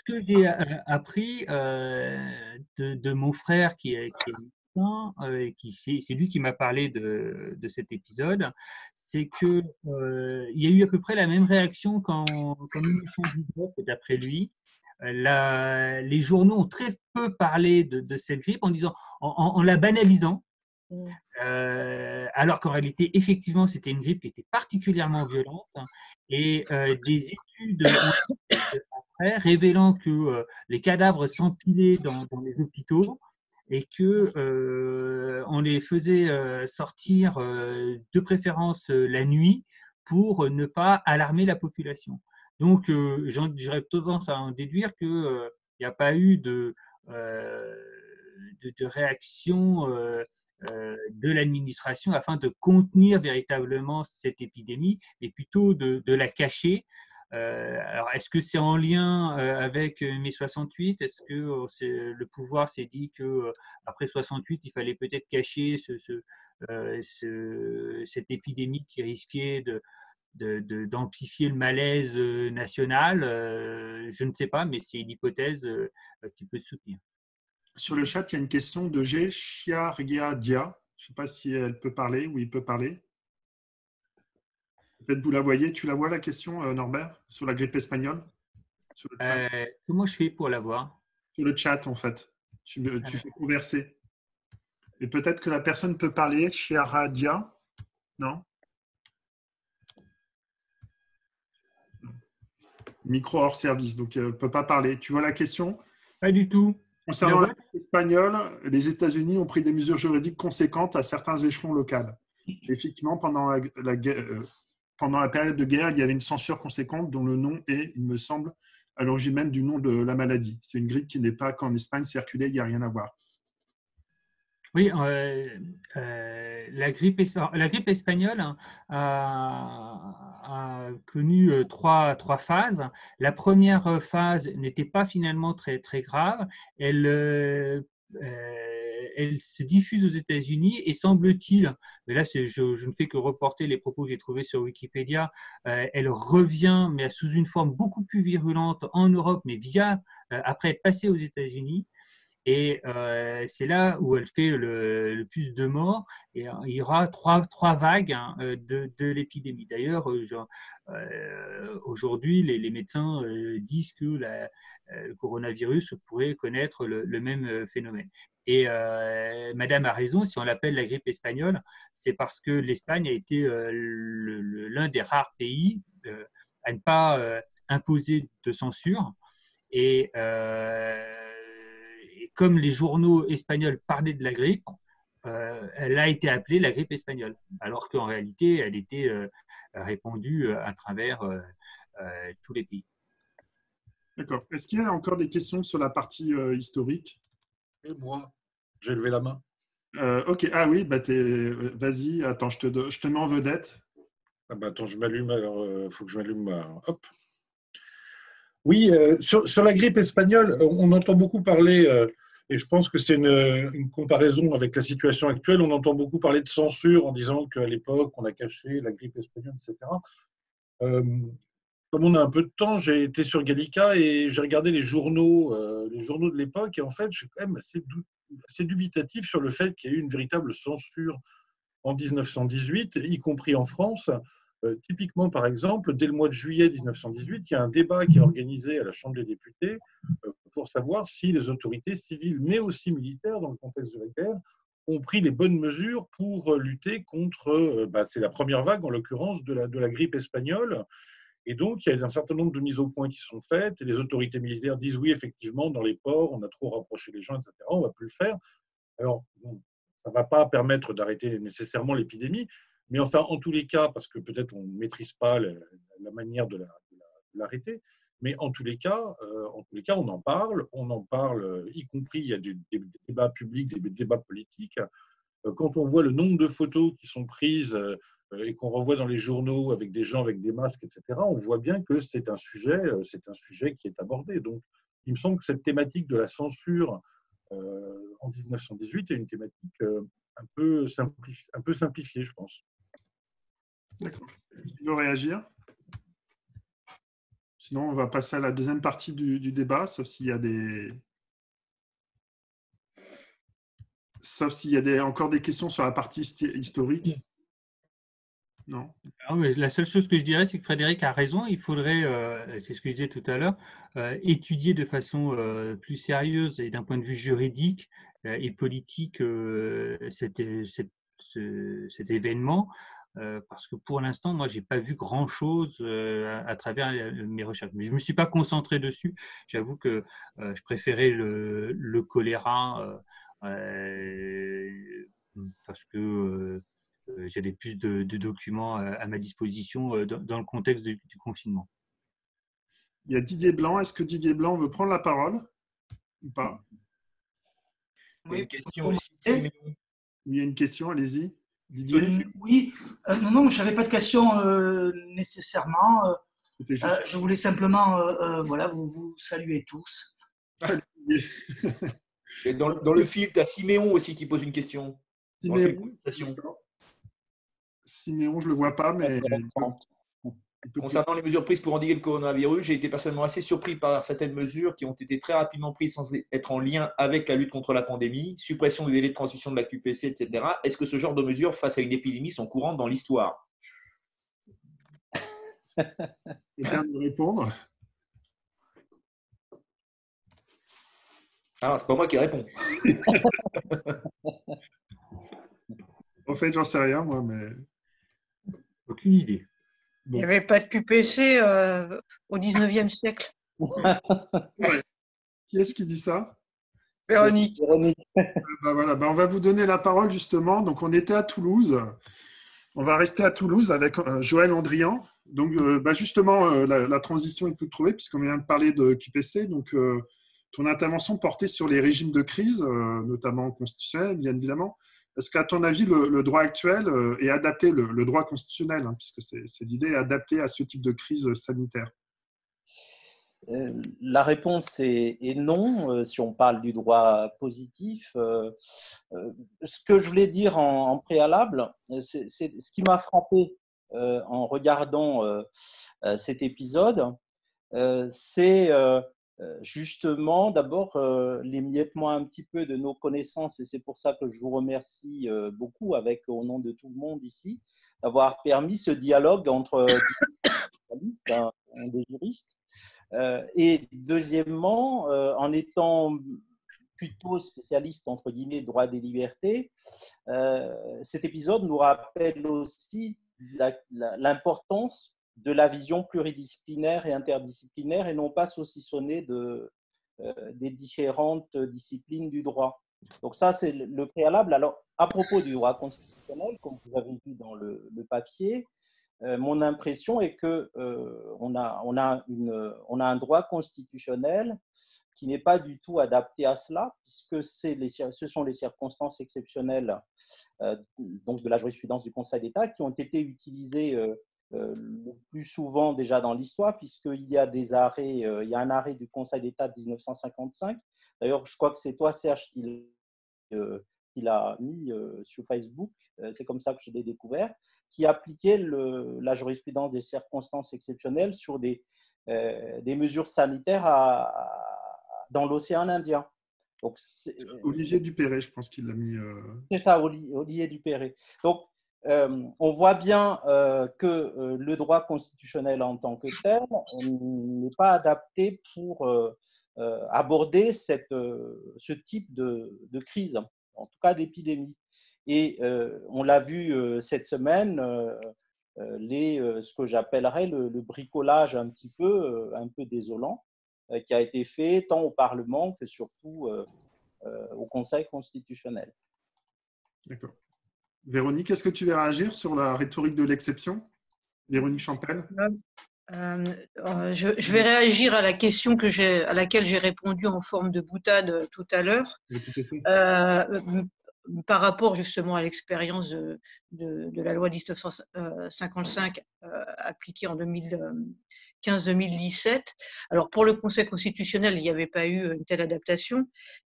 que j'ai appris de mon frère qui est médecin, c'est lui qui m'a parlé de cet épisode, c'est qu'il y a eu à peu près la même réaction qu'en 1919, d'après lui. Les journaux ont très peu parlé de cette grippe en la banalisant. Alors qu'en réalité, effectivement, c'était une grippe qui était particulièrement violente et des études après révélant que les cadavres s'empilaient dans les hôpitaux et qu'on les faisait sortir de préférence la nuit pour ne pas alarmer la population. Donc, j'aurais tendance à en déduire qu'il n'y a pas eu de réaction de l'administration afin de contenir véritablement cette épidémie et plutôt de la cacher. Alors, est-ce que c'est en lien avec mai 68 ? Est-ce que le pouvoir s'est dit qu'après 68, il fallait peut-être cacher cette épidémie qui risquait d'amplifier le malaise national? Je ne sais pas, mais c'est une hypothèse qui peut se soutenir. Sur le chat, il y a une question de G. Chiargia. Je ne sais pas si elle peut parler ou il peut parler. Peut-être vous la voyez. Tu la vois, la question, Norbert, sur la grippe espagnole? Comment je fais pour la voir? Sur le chat, en fait. Tu fais converser. Et peut-être que la personne peut parler. Chiargia? Non? Micro hors service, donc elle ne peut pas parler. Tu vois la question? Pas du tout. Concernant la grippe espagnole, les États-Unis ont pris des mesures juridiques conséquentes à certains échelons locaux. Effectivement, pendant la période de guerre, il y avait une censure conséquente dont le nom est, il me semble, à l'origine même du nom de la maladie. C'est une grippe qui n'est pas qu'en Espagne circulée, il n'y a rien à voir. Oui, la grippe espagnole a connu trois phases. La première phase n'était pas finalement très, très grave. Elle se diffuse aux États-Unis et semble-t-il, mais là je ne fais que reporter les propos que j'ai trouvés sur Wikipédia, elle revient mais sous une forme beaucoup plus virulente en Europe, mais après être passée aux États-Unis. Et c'est là où elle fait le plus de morts. Et il y aura trois vagues hein, de l'épidémie. D'ailleurs, aujourd'hui, les médecins disent que le coronavirus pourrait connaître le même phénomène. Et Madame a raison, si on l'appelle la grippe espagnole, c'est parce que l'Espagne a été l'un des rares pays à ne pas imposer de censure. Et comme les journaux espagnols parlaient de la grippe, elle a été appelée la grippe espagnole, alors qu'en réalité, elle était répandue à travers tous les pays. D'accord. Est-ce qu'il y a encore des questions sur la partie historique? Et moi, j'ai levé la main. Ok. Ah oui, bah vas-y. Attends, je te mets en vedette. Ah bah attends, je m'allume. Alors, faut que je m'allume. Hop. Oui, sur la grippe espagnole, on entend beaucoup parler, et je pense que c'est une comparaison avec la situation actuelle, on entend beaucoup parler de censure en disant qu'à l'époque, on a caché la grippe espagnole, etc. Comme on a un peu de temps, j'ai été sur Gallica et j'ai regardé les journaux de l'époque, et en fait, je suis quand même assez dubitatif sur le fait qu'il y ait eu une véritable censure en 1918, y compris en France. Typiquement, par exemple, dès le mois de juillet 1918, il y a un débat qui est organisé à la Chambre des députés pour savoir si les autorités civiles, mais aussi militaires, dans le contexte de la guerre, ont pris les bonnes mesures pour lutter contre, c'est la première vague, en l'occurrence, de la grippe espagnole. Et donc, il y a un certain nombre de mises au point qui sont faites, et les autorités militaires disent oui, effectivement, dans les ports, on a trop rapproché les gens, etc., on ne va plus le faire. Alors, bon, ça ne va pas permettre d'arrêter nécessairement l'épidémie, mais enfin, en tous les cas, parce que peut-être on ne maîtrise pas la manière de l'arrêter, mais en tous les cas, on en parle, y compris, il y a des débats publics, des débats politiques. Quand on voit le nombre de photos qui sont prises et qu'on renvoie dans les journaux avec des gens avec des masques, etc., on voit bien que c'est un sujet qui est abordé. Donc, il me semble que cette thématique de la censure en 1918 est une thématique un peu simplifiée, je pense. D'accord. Tu veux réagir? Sinon, on va passer à la deuxième partie du débat, sauf s'il y a encore des questions sur la partie historique. Non. Ah oui, la seule chose que je dirais, c'est que Frédéric a raison. Il faudrait, c'est ce que je disais tout à l'heure, étudier de façon plus sérieuse et d'un point de vue juridique et politique cet événement. Parce que pour l'instant, moi, j'ai pas vu grand-chose à travers mes recherches. Mais je me suis pas concentré dessus. J'avoue que je préférais le choléra parce que j'avais plus de documents à ma disposition dans le contexte du confinement. Il y a Didier Blanc. Est-ce que Didier Blanc veut prendre la parole ou pas? Oui, une question aussi. Il y a une question, allez-y. Didier? Oui, non, je n'avais pas de question nécessairement. Je voulais simplement vous saluer tous. Salut. Et dans le fil, tu as Siméon aussi qui pose une question. Siméon, je ne le vois pas, mais… Concernant les mesures prises pour endiguer le coronavirus, j'ai été personnellement assez surpris par certaines mesures qui ont été très rapidement prises sans être en lien avec la lutte contre la pandémie, suppression des délais de transmission de la QPC, etc. Est-ce que ce genre de mesures face à une épidémie sont courantes dans l'histoire? Quelqu'un de répondre? Ah, c'est pas moi qui réponds. En fait, j'en sais rien, moi, mais… Aucune idée. Bon. Il n'y avait pas de QPC au 19e siècle. Ouais. Qui est-ce qui dit ça? Véronique. Voilà. On va vous donner la parole justement. Donc, on était à Toulouse. On va rester à Toulouse avec Joël Andrian. Donc, justement, la transition est toute trouvée puisqu'on vient de parler de QPC. Donc, ton intervention portait sur les régimes de crise, notamment constitutionnels, bien évidemment. Est-ce qu'à ton avis, le droit actuel est adapté, le droit constitutionnel, hein, puisque c'est l'idée, est adapté à ce type de crise sanitaire? La réponse est non, si on parle du droit positif. Ce que je voulais dire en préalable, c'est ce qui m'a frappé en regardant cet épisode, c'est Justement, d'abord, l'émiettement un petit peu de nos connaissances, et c'est pour ça que je vous remercie beaucoup, au nom de tout le monde ici, d'avoir permis ce dialogue entre des juristes. Et deuxièmement, en étant plutôt spécialiste, entre guillemets, droit des libertés, cet épisode nous rappelle aussi l'importance de la vision pluridisciplinaire et interdisciplinaire et non pas saucissonnée des différentes disciplines du droit. Donc ça, c'est le préalable. Alors, à propos du droit constitutionnel, comme vous avez vu dans le papier, mon impression est qu'on a un droit constitutionnel qui n'est pas du tout adapté à cela, puisque ce sont les circonstances exceptionnelles donc de la jurisprudence du Conseil d'État qui ont été utilisées le plus souvent déjà dans l'histoire, puisqu'il y a il y a un arrêt du Conseil d'État de 1955. D'ailleurs, je crois que c'est toi, Serge, qui l'a mis sur Facebook, c'est comme ça que je l'ai découvert, qui appliquait la jurisprudence des circonstances exceptionnelles sur des mesures sanitaires dans l'océan Indien. Donc, Olivier Dupéré, je pense qu'il l'a mis. C'est ça, Olivier Dupéré. Donc, on voit bien que le droit constitutionnel en tant que tel n'est pas adapté pour aborder ce type de crise, en tout cas d'épidémie. Et on l'a vu cette semaine, ce que j'appellerais le bricolage un peu désolant qui a été fait tant au Parlement que surtout au Conseil constitutionnel. D'accord. Véronique, est-ce que tu veux réagir sur la rhétorique de l'exception? Véronique Champel? Je vais réagir à la question à laquelle j'ai répondu en forme de boutade tout à l'heure. Par rapport justement à l'expérience de la loi 1955 appliquée en 2015-2017. Alors pour le Conseil constitutionnel, il n'y avait pas eu une telle adaptation,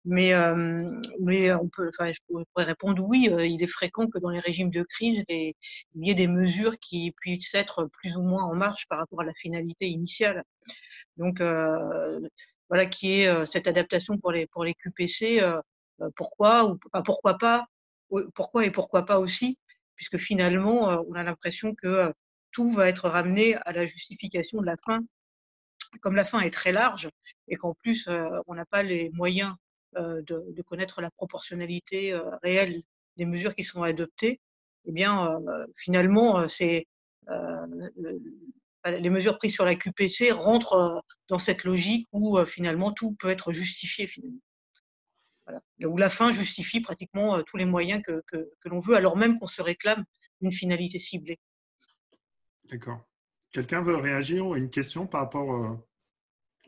mais je pourrais répondre oui, il est fréquent que dans les régimes de crise, il y ait des mesures qui puissent être plus ou moins en marche par rapport à la finalité initiale. Donc voilà, qui est cette adaptation pour les QPC. Pourquoi et pourquoi pas aussi, puisque finalement, on a l'impression que tout va être ramené à la justification de la fin. Comme la fin est très large et qu'en plus, on n'a pas les moyens de connaître la proportionnalité réelle des mesures qui sont adoptées, eh bien, finalement, les mesures prises sur la QPC rentrent dans cette logique où finalement tout peut être justifié finalement. Voilà. Où la fin justifie pratiquement tous les moyens que l'on veut, alors même qu'on se réclame d'une finalité ciblée. D'accord. Quelqu'un veut réagir à une question par rapport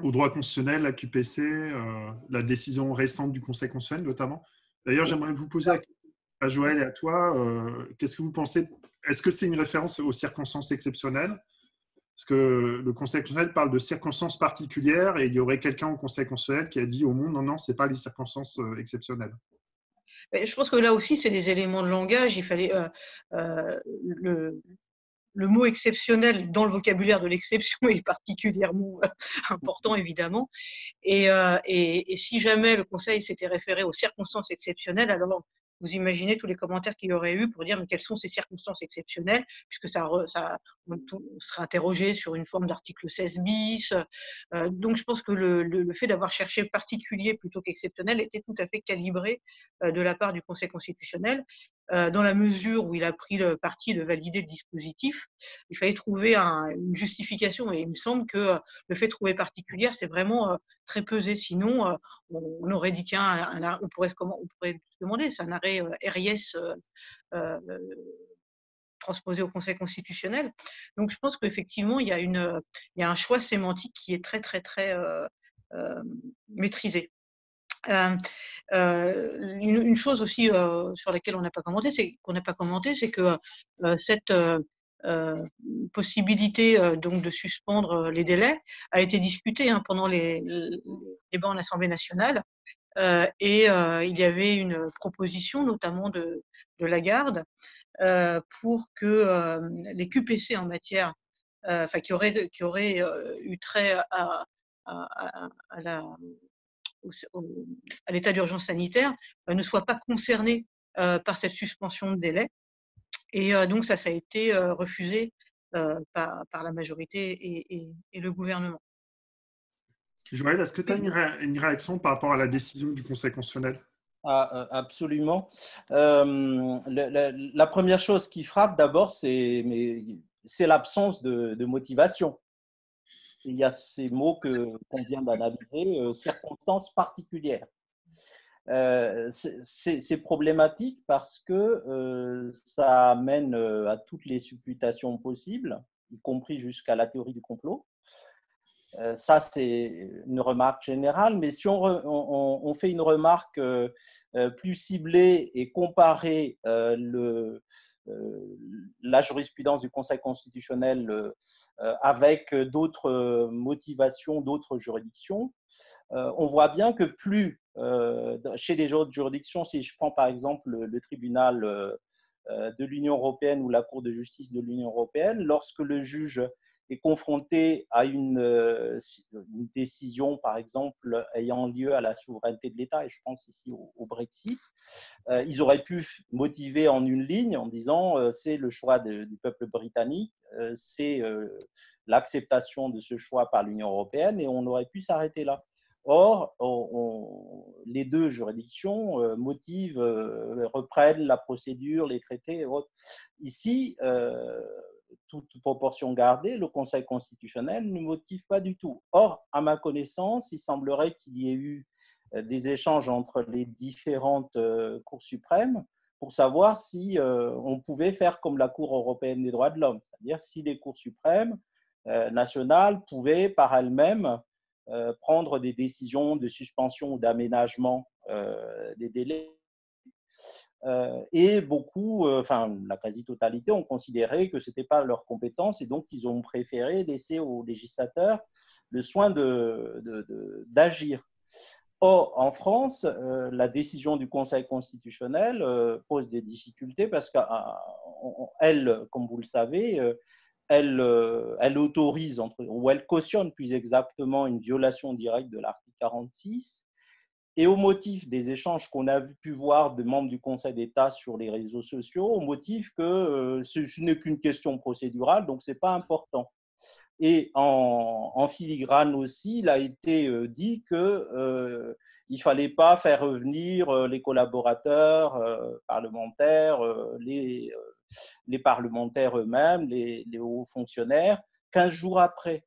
au droit constitutionnel, la QPC, la décision récente du Conseil constitutionnel notamment? D'ailleurs, j'aimerais vous poser à Joël et à toi, qu'est-ce que vous pensez? Est-ce que c'est une référence aux circonstances exceptionnelles? Parce que le Conseil constitutionnel parle de circonstances particulières et il y aurait quelqu'un au Conseil constitutionnel qui a dit au monde non, ce n'est pas les circonstances exceptionnelles. Je pense que là aussi, c'est des éléments de langage. Il fallait le mot exceptionnel dans le vocabulaire de l'exception est particulièrement important, évidemment. Et si jamais le Conseil s'était référé aux circonstances exceptionnelles, alors vous imaginez tous les commentaires qu'il y aurait eu pour dire mais quelles sont ces circonstances exceptionnelles, puisque on serait interrogé sur une forme d'article 16 bis. Donc je pense que le fait d'avoir cherché particulier plutôt qu'exceptionnel était tout à fait calibré de la part du Conseil constitutionnel. Dans la mesure où il a pris le parti de valider le dispositif, il fallait trouver une justification et il me semble que le fait de trouver particulière, c'est vraiment très pesé. Sinon, on aurait dit tiens, on pourrait se demander, c'est un arrêt RIS transposé au Conseil constitutionnel. Donc je pense qu'effectivement, il y a un choix sémantique qui est très, très, très maîtrisé. Une chose aussi sur laquelle on n'a pas commenté, c'est que cette possibilité donc de suspendre les délais a été discutée pendant les débats en Assemblée nationale. Et il y avait une proposition notamment de Lagarde pour que les QPC en matière, qui auraient eu trait à l'état d'urgence sanitaire ne soient pas concernés par cette suspension de délai. Et donc, ça a été refusé par la majorité et le gouvernement. Joël, est-ce que tu as une réaction par rapport à la décision du Conseil constitutionnel? Absolument. La première chose qui frappe d'abord, c'est l'absence de motivation. Il y a ces mots qu'on vient d'analyser, circonstances particulières. C'est problématique parce que ça amène à toutes les supputations possibles, y compris jusqu'à la théorie du complot. Ça, c'est une remarque générale, mais si on fait une remarque plus ciblée et comparer la jurisprudence du Conseil constitutionnel avec d'autres motivations, d'autres juridictions, on voit bien que plus chez les autres juridictions, si je prends par exemple le tribunal de l'Union européenne ou la Cour de justice de l'Union européenne, lorsque le juge est confronté à une décision, par exemple, ayant lieu à la souveraineté de l'État, et je pense ici au Brexit, ils auraient pu motiver en une ligne en disant c'est le choix du peuple britannique, c'est l'acceptation de ce choix par l'Union européenne, et on aurait pu s'arrêter là. Or, les deux juridictions reprennent la procédure, les traités et autres. Ici, toute proportion gardée, le Conseil constitutionnel ne motive pas du tout. Or, à ma connaissance, il semblerait qu'il y ait eu des échanges entre les différentes cours suprêmes pour savoir si on pouvait faire comme la Cour européenne des droits de l'homme, c'est-à-dire si les cours suprêmes nationales pouvaient par elles-mêmes prendre des décisions de suspension ou d'aménagement des délais. Et beaucoup, enfin la quasi-totalité, ont considéré que ce n'était pas leur compétence et donc ils ont préféré laisser aux législateurs le soin d'agir. Or, en France, la décision du Conseil constitutionnel pose des difficultés parce qu'elle, comme vous le savez, elle autorise, ou elle cautionne plus exactement une violation directe de l'article 46. Et au motif des échanges qu'on a pu voir de membres du Conseil d'État sur les réseaux sociaux, au motif que ce n'est qu'une question procédurale, donc ce n'est pas important. Et en filigrane aussi, il a été dit qu'il ne fallait pas faire revenir les collaborateurs parlementaires, les parlementaires eux-mêmes, les hauts fonctionnaires, 15 jours après.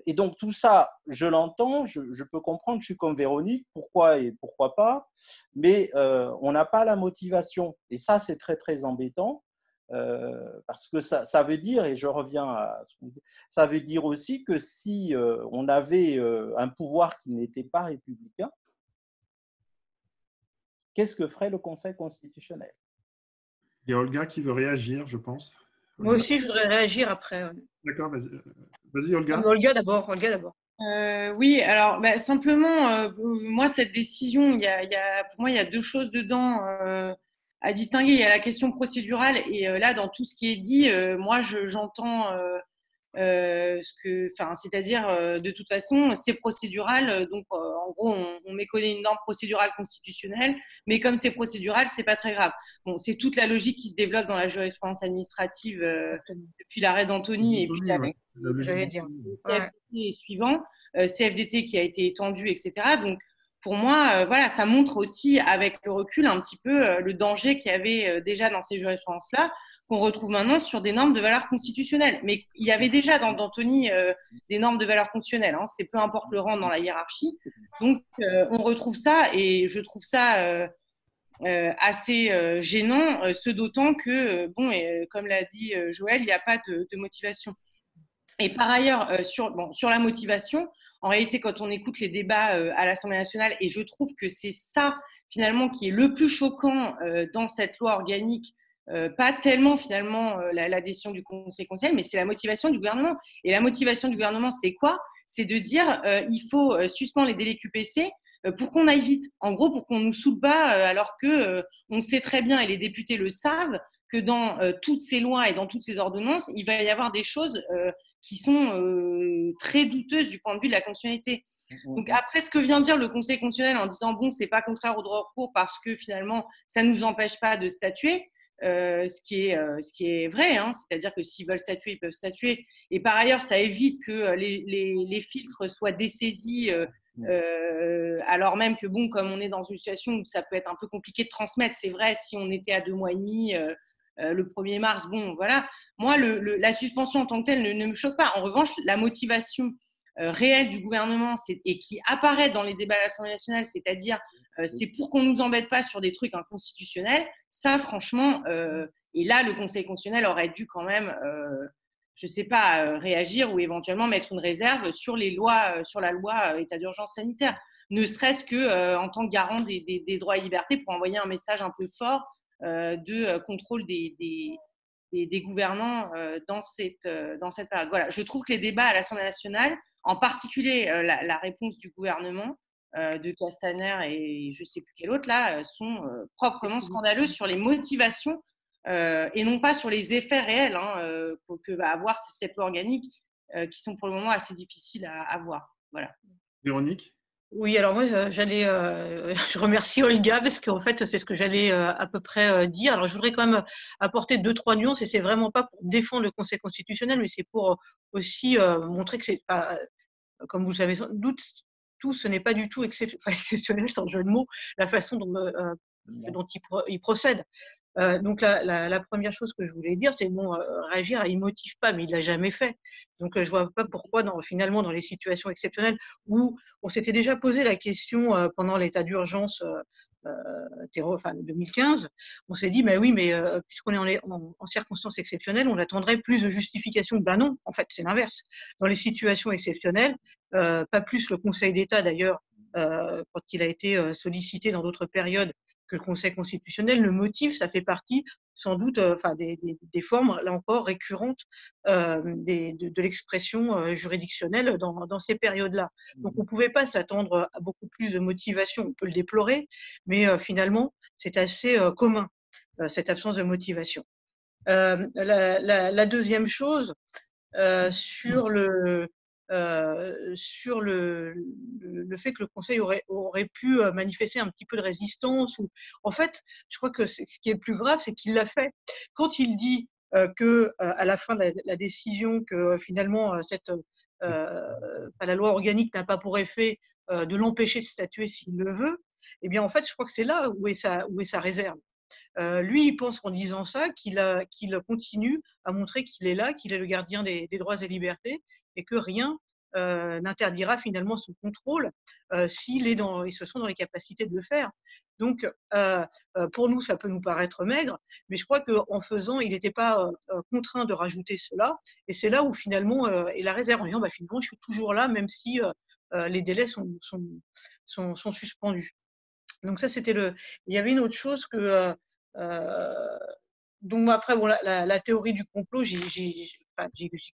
Et donc tout ça, je l'entends, je peux comprendre, je suis comme Véronique, pourquoi et pourquoi pas, mais on n'a pas la motivation. Et ça, c'est très, très embêtant, parce que ça veut dire, et je reviens à ce qu'on dit, ça veut dire aussi que si on avait un pouvoir qui n'était pas républicain, qu'est-ce que ferait le Conseil constitutionnel? Il y a Olga qui veut réagir, je pense. Moi aussi, je voudrais réagir après. D'accord, vas-y Olga. Olga d'abord. Oui, alors simplement, moi, cette décision, pour moi, il y a deux choses dedans à distinguer. Il y a la question procédurale et là, dans tout ce qui est dit, moi, j'entends c'est-à-dire, de toute façon, c'est procédural. Donc, en gros, on méconnaît une norme procédurale constitutionnelle, mais comme c'est procédural, c'est pas très grave. Bon, c'est toute la logique qui se développe dans la jurisprudence administrative depuis l'arrêt d'Antony et puis avec CFDT et suivant, CFDT qui a été étendu, etc. Donc, pour moi, voilà, ça montre aussi avec le recul un petit peu le danger qu'il y avait déjà dans ces jurisprudences-là, qu'on retrouve maintenant sur des normes de valeur constitutionnelle. Mais il y avait déjà dans Antony des normes de valeur constitutionnelle. Hein, c'est peu importe le rang dans la hiérarchie. Donc, on retrouve ça et je trouve ça assez gênant, ce d'autant que, comme l'a dit Joël, il n'y a pas de motivation. Et par ailleurs, sur la motivation, en réalité, quand on écoute les débats à l'Assemblée nationale, et je trouve que c'est ça, finalement, qui est le plus choquant dans cette loi organique, pas tellement finalement la décision du Conseil constitutionnel, mais c'est la motivation du gouvernement. Et la motivation du gouvernement, c'est quoi? C'est de dire il faut suspendre les délais QPC pour qu'on aille vite. En gros, pour qu'on nous saoule pas, alors que on sait très bien, et les députés le savent, que dans toutes ces lois et dans toutes ces ordonnances, il va y avoir des choses qui sont très douteuses du point de vue de la constitutionnalité. Donc après ce que vient dire le Conseil constitutionnel en disant bon, c'est pas contraire au droit au recours parce que finalement ça ne nous empêche pas de statuer, ce qui est vrai, hein, c'est-à-dire que s'ils veulent statuer, ils peuvent statuer. Et par ailleurs, ça évite que les filtres soient dessaisis, alors même que bon, comme on est dans une situation où ça peut être un peu compliqué de transmettre, c'est vrai, si on était à 2 mois et demi, le 1er mars, bon, voilà. Moi, la suspension en tant que telle ne me choque pas. En revanche, la motivation réelle du gouvernement et qui apparaît dans les débats à l'Assemblée nationale, c'est-à-dire c'est pour qu'on ne nous embête pas sur des trucs inconstitutionnels, ça, franchement, et là, le Conseil constitutionnel aurait dû quand même, je ne sais pas, réagir ou éventuellement mettre une réserve sur la loi état d'urgence sanitaire, ne serait-ce qu'en tant que garant des droits et libertés pour envoyer un message un peu fort de contrôle des gouvernants dans cette période. Voilà, je trouve que les débats à l'Assemblée nationale, en particulier la réponse du gouvernement, de Castaner et je ne sais plus quel autre, là, sont proprement scandaleux sur les motivations et non pas sur les effets réels que va avoir cette loi organique qui sont pour le moment assez difficiles à voir. Voilà. Véronique ? Oui, alors moi, je remercie Olga parce qu'en fait, c'est ce que j'allais à peu près dire. Alors, je voudrais quand même apporter 2-3 nuances et c'est vraiment pas pour défendre le Conseil constitutionnel, mais c'est pour aussi montrer que c'est pas, comme vous le savez sans doute, ce n'est pas du tout exceptionnel, sans jeu de mots, la façon dont il procède. Donc la première chose que je voulais dire, c'est bon, réagir, il ne motive pas, mais il ne l'a jamais fait. Donc je ne vois pas pourquoi, finalement, dans les situations exceptionnelles où on s'était déjà posé la question pendant l'état d'urgence de 2015, on s'est dit, mais oui, mais puisqu'on est en circonstances exceptionnelles, on attendrait plus de justifications. Ben non, en fait, c'est l'inverse. Dans les situations exceptionnelles, pas plus le Conseil d'État d'ailleurs, quand il a été sollicité dans d'autres périodes, que le Conseil constitutionnel, le motif, ça fait partie sans doute des formes, là encore, récurrentes de l'expression juridictionnelle dans ces périodes-là. Donc, on ne pouvait pas s'attendre à beaucoup plus de motivation, on peut le déplorer, mais finalement, c'est assez commun, cette absence de motivation. La deuxième chose, sur le fait que le Conseil aurait pu manifester un petit peu de résistance. En fait, je crois que ce qui est le plus grave, c'est qu'il l'a fait. Quand il dit que à la fin de la décision, que finalement la loi organique n'a pas pour effet de l'empêcher de statuer s'il le veut, eh bien en fait, je crois que c'est là où est sa réserve. Lui, il pense en disant ça qu'il continue à montrer qu'il est là, qu'il est le gardien des droits et libertés et que rien n'interdira finalement son contrôle s'il se sent dans les capacités de le faire. Donc, pour nous, ça peut nous paraître maigre, mais je crois qu'en faisant, il n'était pas contraint de rajouter cela. Et c'est là où finalement est la réserve, en disant finalement, je suis toujours là, même si les délais sont suspendus. Donc ça, c'était Il y avait une autre chose que donc après, bon, la théorie du complot, j'y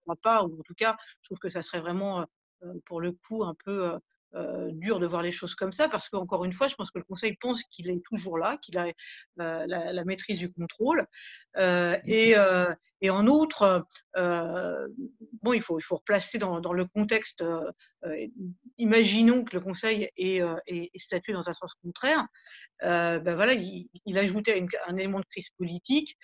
crois pas, ou en tout cas, je trouve que ça serait vraiment, pour le coup, un peu dur de voir les choses comme ça, parce qu'encore une fois, je pense que le Conseil pense qu'il est toujours là, qu'il a la maîtrise du contrôle. Et en outre, bon, il faut replacer dans le contexte. Imaginons que le Conseil ait statué dans un sens contraire. Voilà, il ajoutait un élément de crise politique.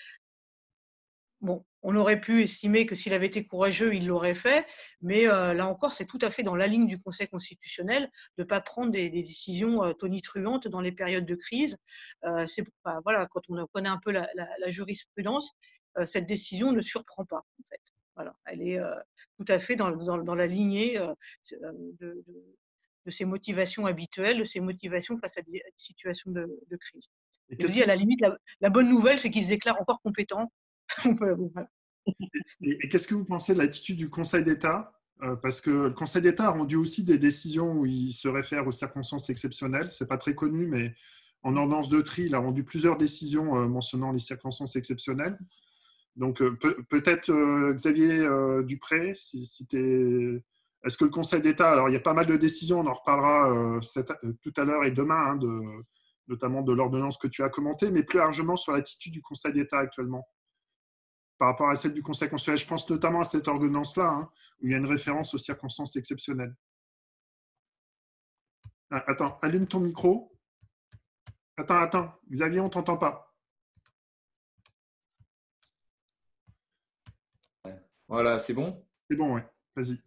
Bon, on aurait pu estimer que s'il avait été courageux, il l'aurait fait, mais là encore, c'est tout à fait dans la ligne du Conseil constitutionnel de ne pas prendre des décisions tonitruantes dans les périodes de crise. Voilà, quand on connaît un peu la jurisprudence, cette décision ne surprend pas, en fait. Voilà, elle est tout à fait dans la lignée de ses motivations habituelles, de ses motivations face à des situations de crise. Et je dis, à la limite, la bonne nouvelle, c'est qu'il se déclare encore compétent. Voilà. Et qu'est-ce que vous pensez de l'attitude du Conseil d'État ? Parce que le Conseil d'État a rendu aussi des décisions où il se réfère aux circonstances exceptionnelles. Ce n'est pas très connu, mais en ordonnance de tri, il a rendu plusieurs décisions mentionnant les circonstances exceptionnelles. Donc peut-être Xavier Dupré, est-ce que le Conseil d'État, alors il y a pas mal de décisions, on en reparlera tout à l'heure et demain, notamment de l'ordonnance que tu as commentée, mais plus largement sur l'attitude du Conseil d'État actuellement, par rapport à celle du Conseil constitutionnel. Je pense notamment à cette ordonnance-là, hein, où il y a une référence aux circonstances exceptionnelles. Ah, attends, allume ton micro. Attends, Xavier, on ne t'entend pas. Voilà, c'est bon? C'est bon, ouais. Vas-y.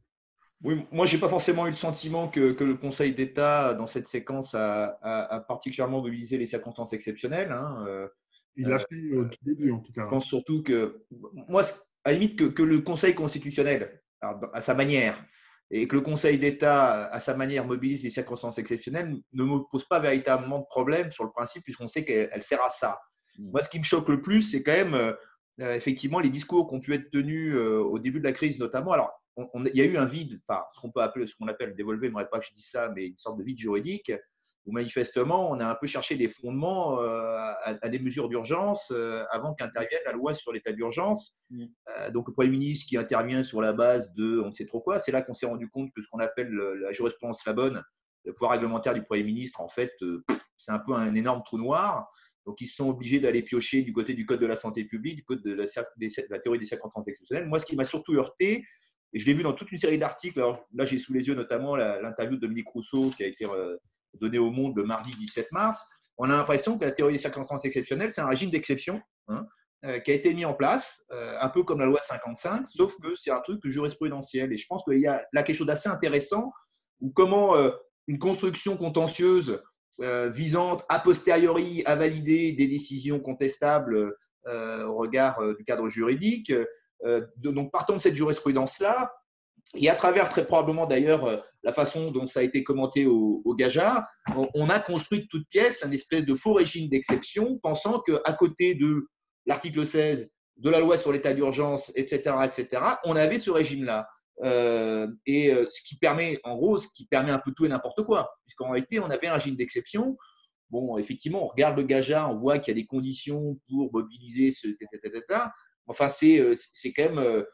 Oui, moi, je n'ai pas forcément eu le sentiment que le Conseil d'État, dans cette séquence, a particulièrement mobilisé les circonstances exceptionnelles. Hein. Il l'a fait au tout début, en tout cas. Je pense surtout que, moi, à la limite, que le Conseil constitutionnel, alors, à sa manière, et que le Conseil d'État, à sa manière, mobilise les circonstances exceptionnelles, ne me pose pas véritablement de problème sur le principe, puisqu'on sait qu'elle sert à ça. Moi, ce qui me choque le plus, c'est quand même, effectivement, les discours qui ont pu être tenus au début de la crise, notamment. Alors, il y a eu un vide, enfin, ce qu'on appelle, Dévolvé n'aimerait pas que je dise ça, mais une sorte de vide juridique, où manifestement, on a un peu cherché des fondements à des mesures d'urgence avant qu'intervienne la loi sur l'état d'urgence. Donc, le Premier ministre qui intervient sur la base de on ne sait trop quoi, c'est là qu'on s'est rendu compte que ce qu'on appelle la jurisprudence Labonne, le pouvoir réglementaire du Premier ministre, en fait, c'est un peu un énorme trou noir. Donc, ils sont obligés d'aller piocher du côté du Code de la santé publique, du Code de la théorie des circonstances exceptionnelles. Moi, ce qui m'a surtout heurté, et je l'ai vu dans toute une série d'articles, alors là, j'ai sous les yeux notamment l'interview de Dominique Rousseau qui a été donnée au Monde le mardi 17 mars, on a l'impression que la théorie des circonstances exceptionnelles, c'est un régime d'exception qui a été mis en place, un peu comme la loi de 55, sauf que c'est un truc jurisprudentiel. Et je pense qu'il y a là quelque chose d'assez intéressant, où comment une construction contentieuse visant a posteriori à valider des décisions contestables au regard du cadre juridique, donc partant de cette jurisprudence-là, et à travers très probablement d'ailleurs la façon dont ça a été commenté au Gaja, on a construit de toutes pièces un espèce de faux régime d'exception, pensant qu'à côté de l'article 16 de la loi sur l'état d'urgence, etc., on avait ce régime-là. Ce qui permet, en gros, ce qui permet un peu tout et n'importe quoi, puisqu'en réalité, on avait un régime d'exception. Bon, effectivement, on regarde le Gaja, on voit qu'il y a des conditions pour mobiliser ce Enfin, c'est quand même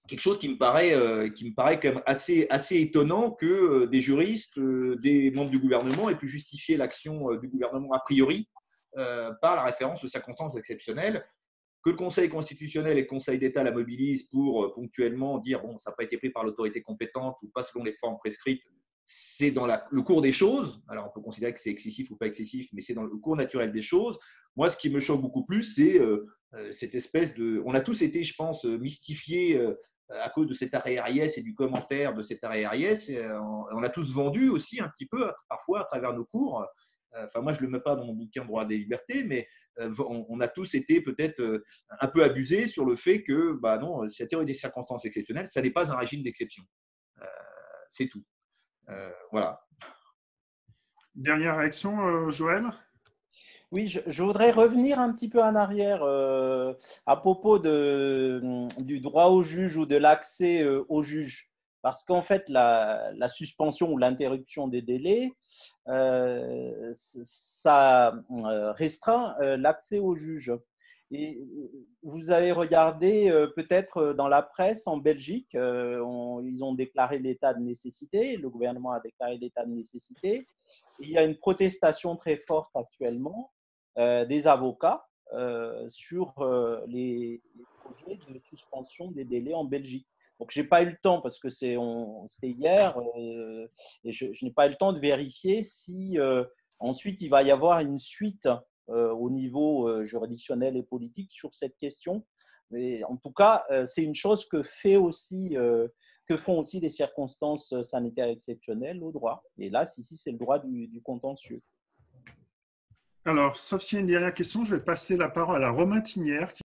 quelque chose qui me paraît quand même assez étonnant que des juristes, des membres du gouvernement aient pu justifier l'action du gouvernement a priori par la référence aux circonstances exceptionnelles, que le Conseil constitutionnel et le Conseil d'État la mobilisent pour ponctuellement dire bon, ça n'a pas été pris par l'autorité compétente ou pas selon les formes prescrites. C'est dans le cours des choses. Alors, on peut considérer que c'est excessif ou pas excessif, mais c'est dans le cours naturel des choses. Moi, ce qui me choque beaucoup plus, c'est cette espèce de… On a tous été, je pense, mystifiés à cause de cet arrêt Ariès et du commentaire de cet arrêt Ariès. On a tous vendu aussi un petit peu, parfois, à travers nos cours. Enfin, moi, je ne le mets pas dans mon bouquin Droit des libertés, mais on a tous été peut-être un peu abusés sur le fait que, bah non, cette théorie des circonstances exceptionnelles, ça n'est pas un régime d'exception. C'est tout. Voilà. Dernière réaction, Joël? Oui, je voudrais revenir un petit peu en arrière à propos du droit au juge ou de l'accès au juge. Parce qu'en fait, la suspension ou l'interruption des délais, ça restreint l'accès au juge. Et vous avez regardé peut-être dans la presse en Belgique, ils ont déclaré l'état de nécessité, le gouvernement a déclaré l'état de nécessité. Il y a une protestation très forte actuellement des avocats sur les projets de suspension des délais en Belgique. Donc, je n'ai pas eu le temps, parce que c'était hier, et je n'ai pas eu le temps de vérifier si ensuite il va y avoir une suite au niveau juridictionnel et politique sur cette question. Mais en tout cas, c'est une chose que font aussi les circonstances sanitaires exceptionnelles au droit. Et là, ici, c'est le droit du contentieux. Alors, sauf s'il y a une dernière question, je vais passer la parole à Romain Tinière,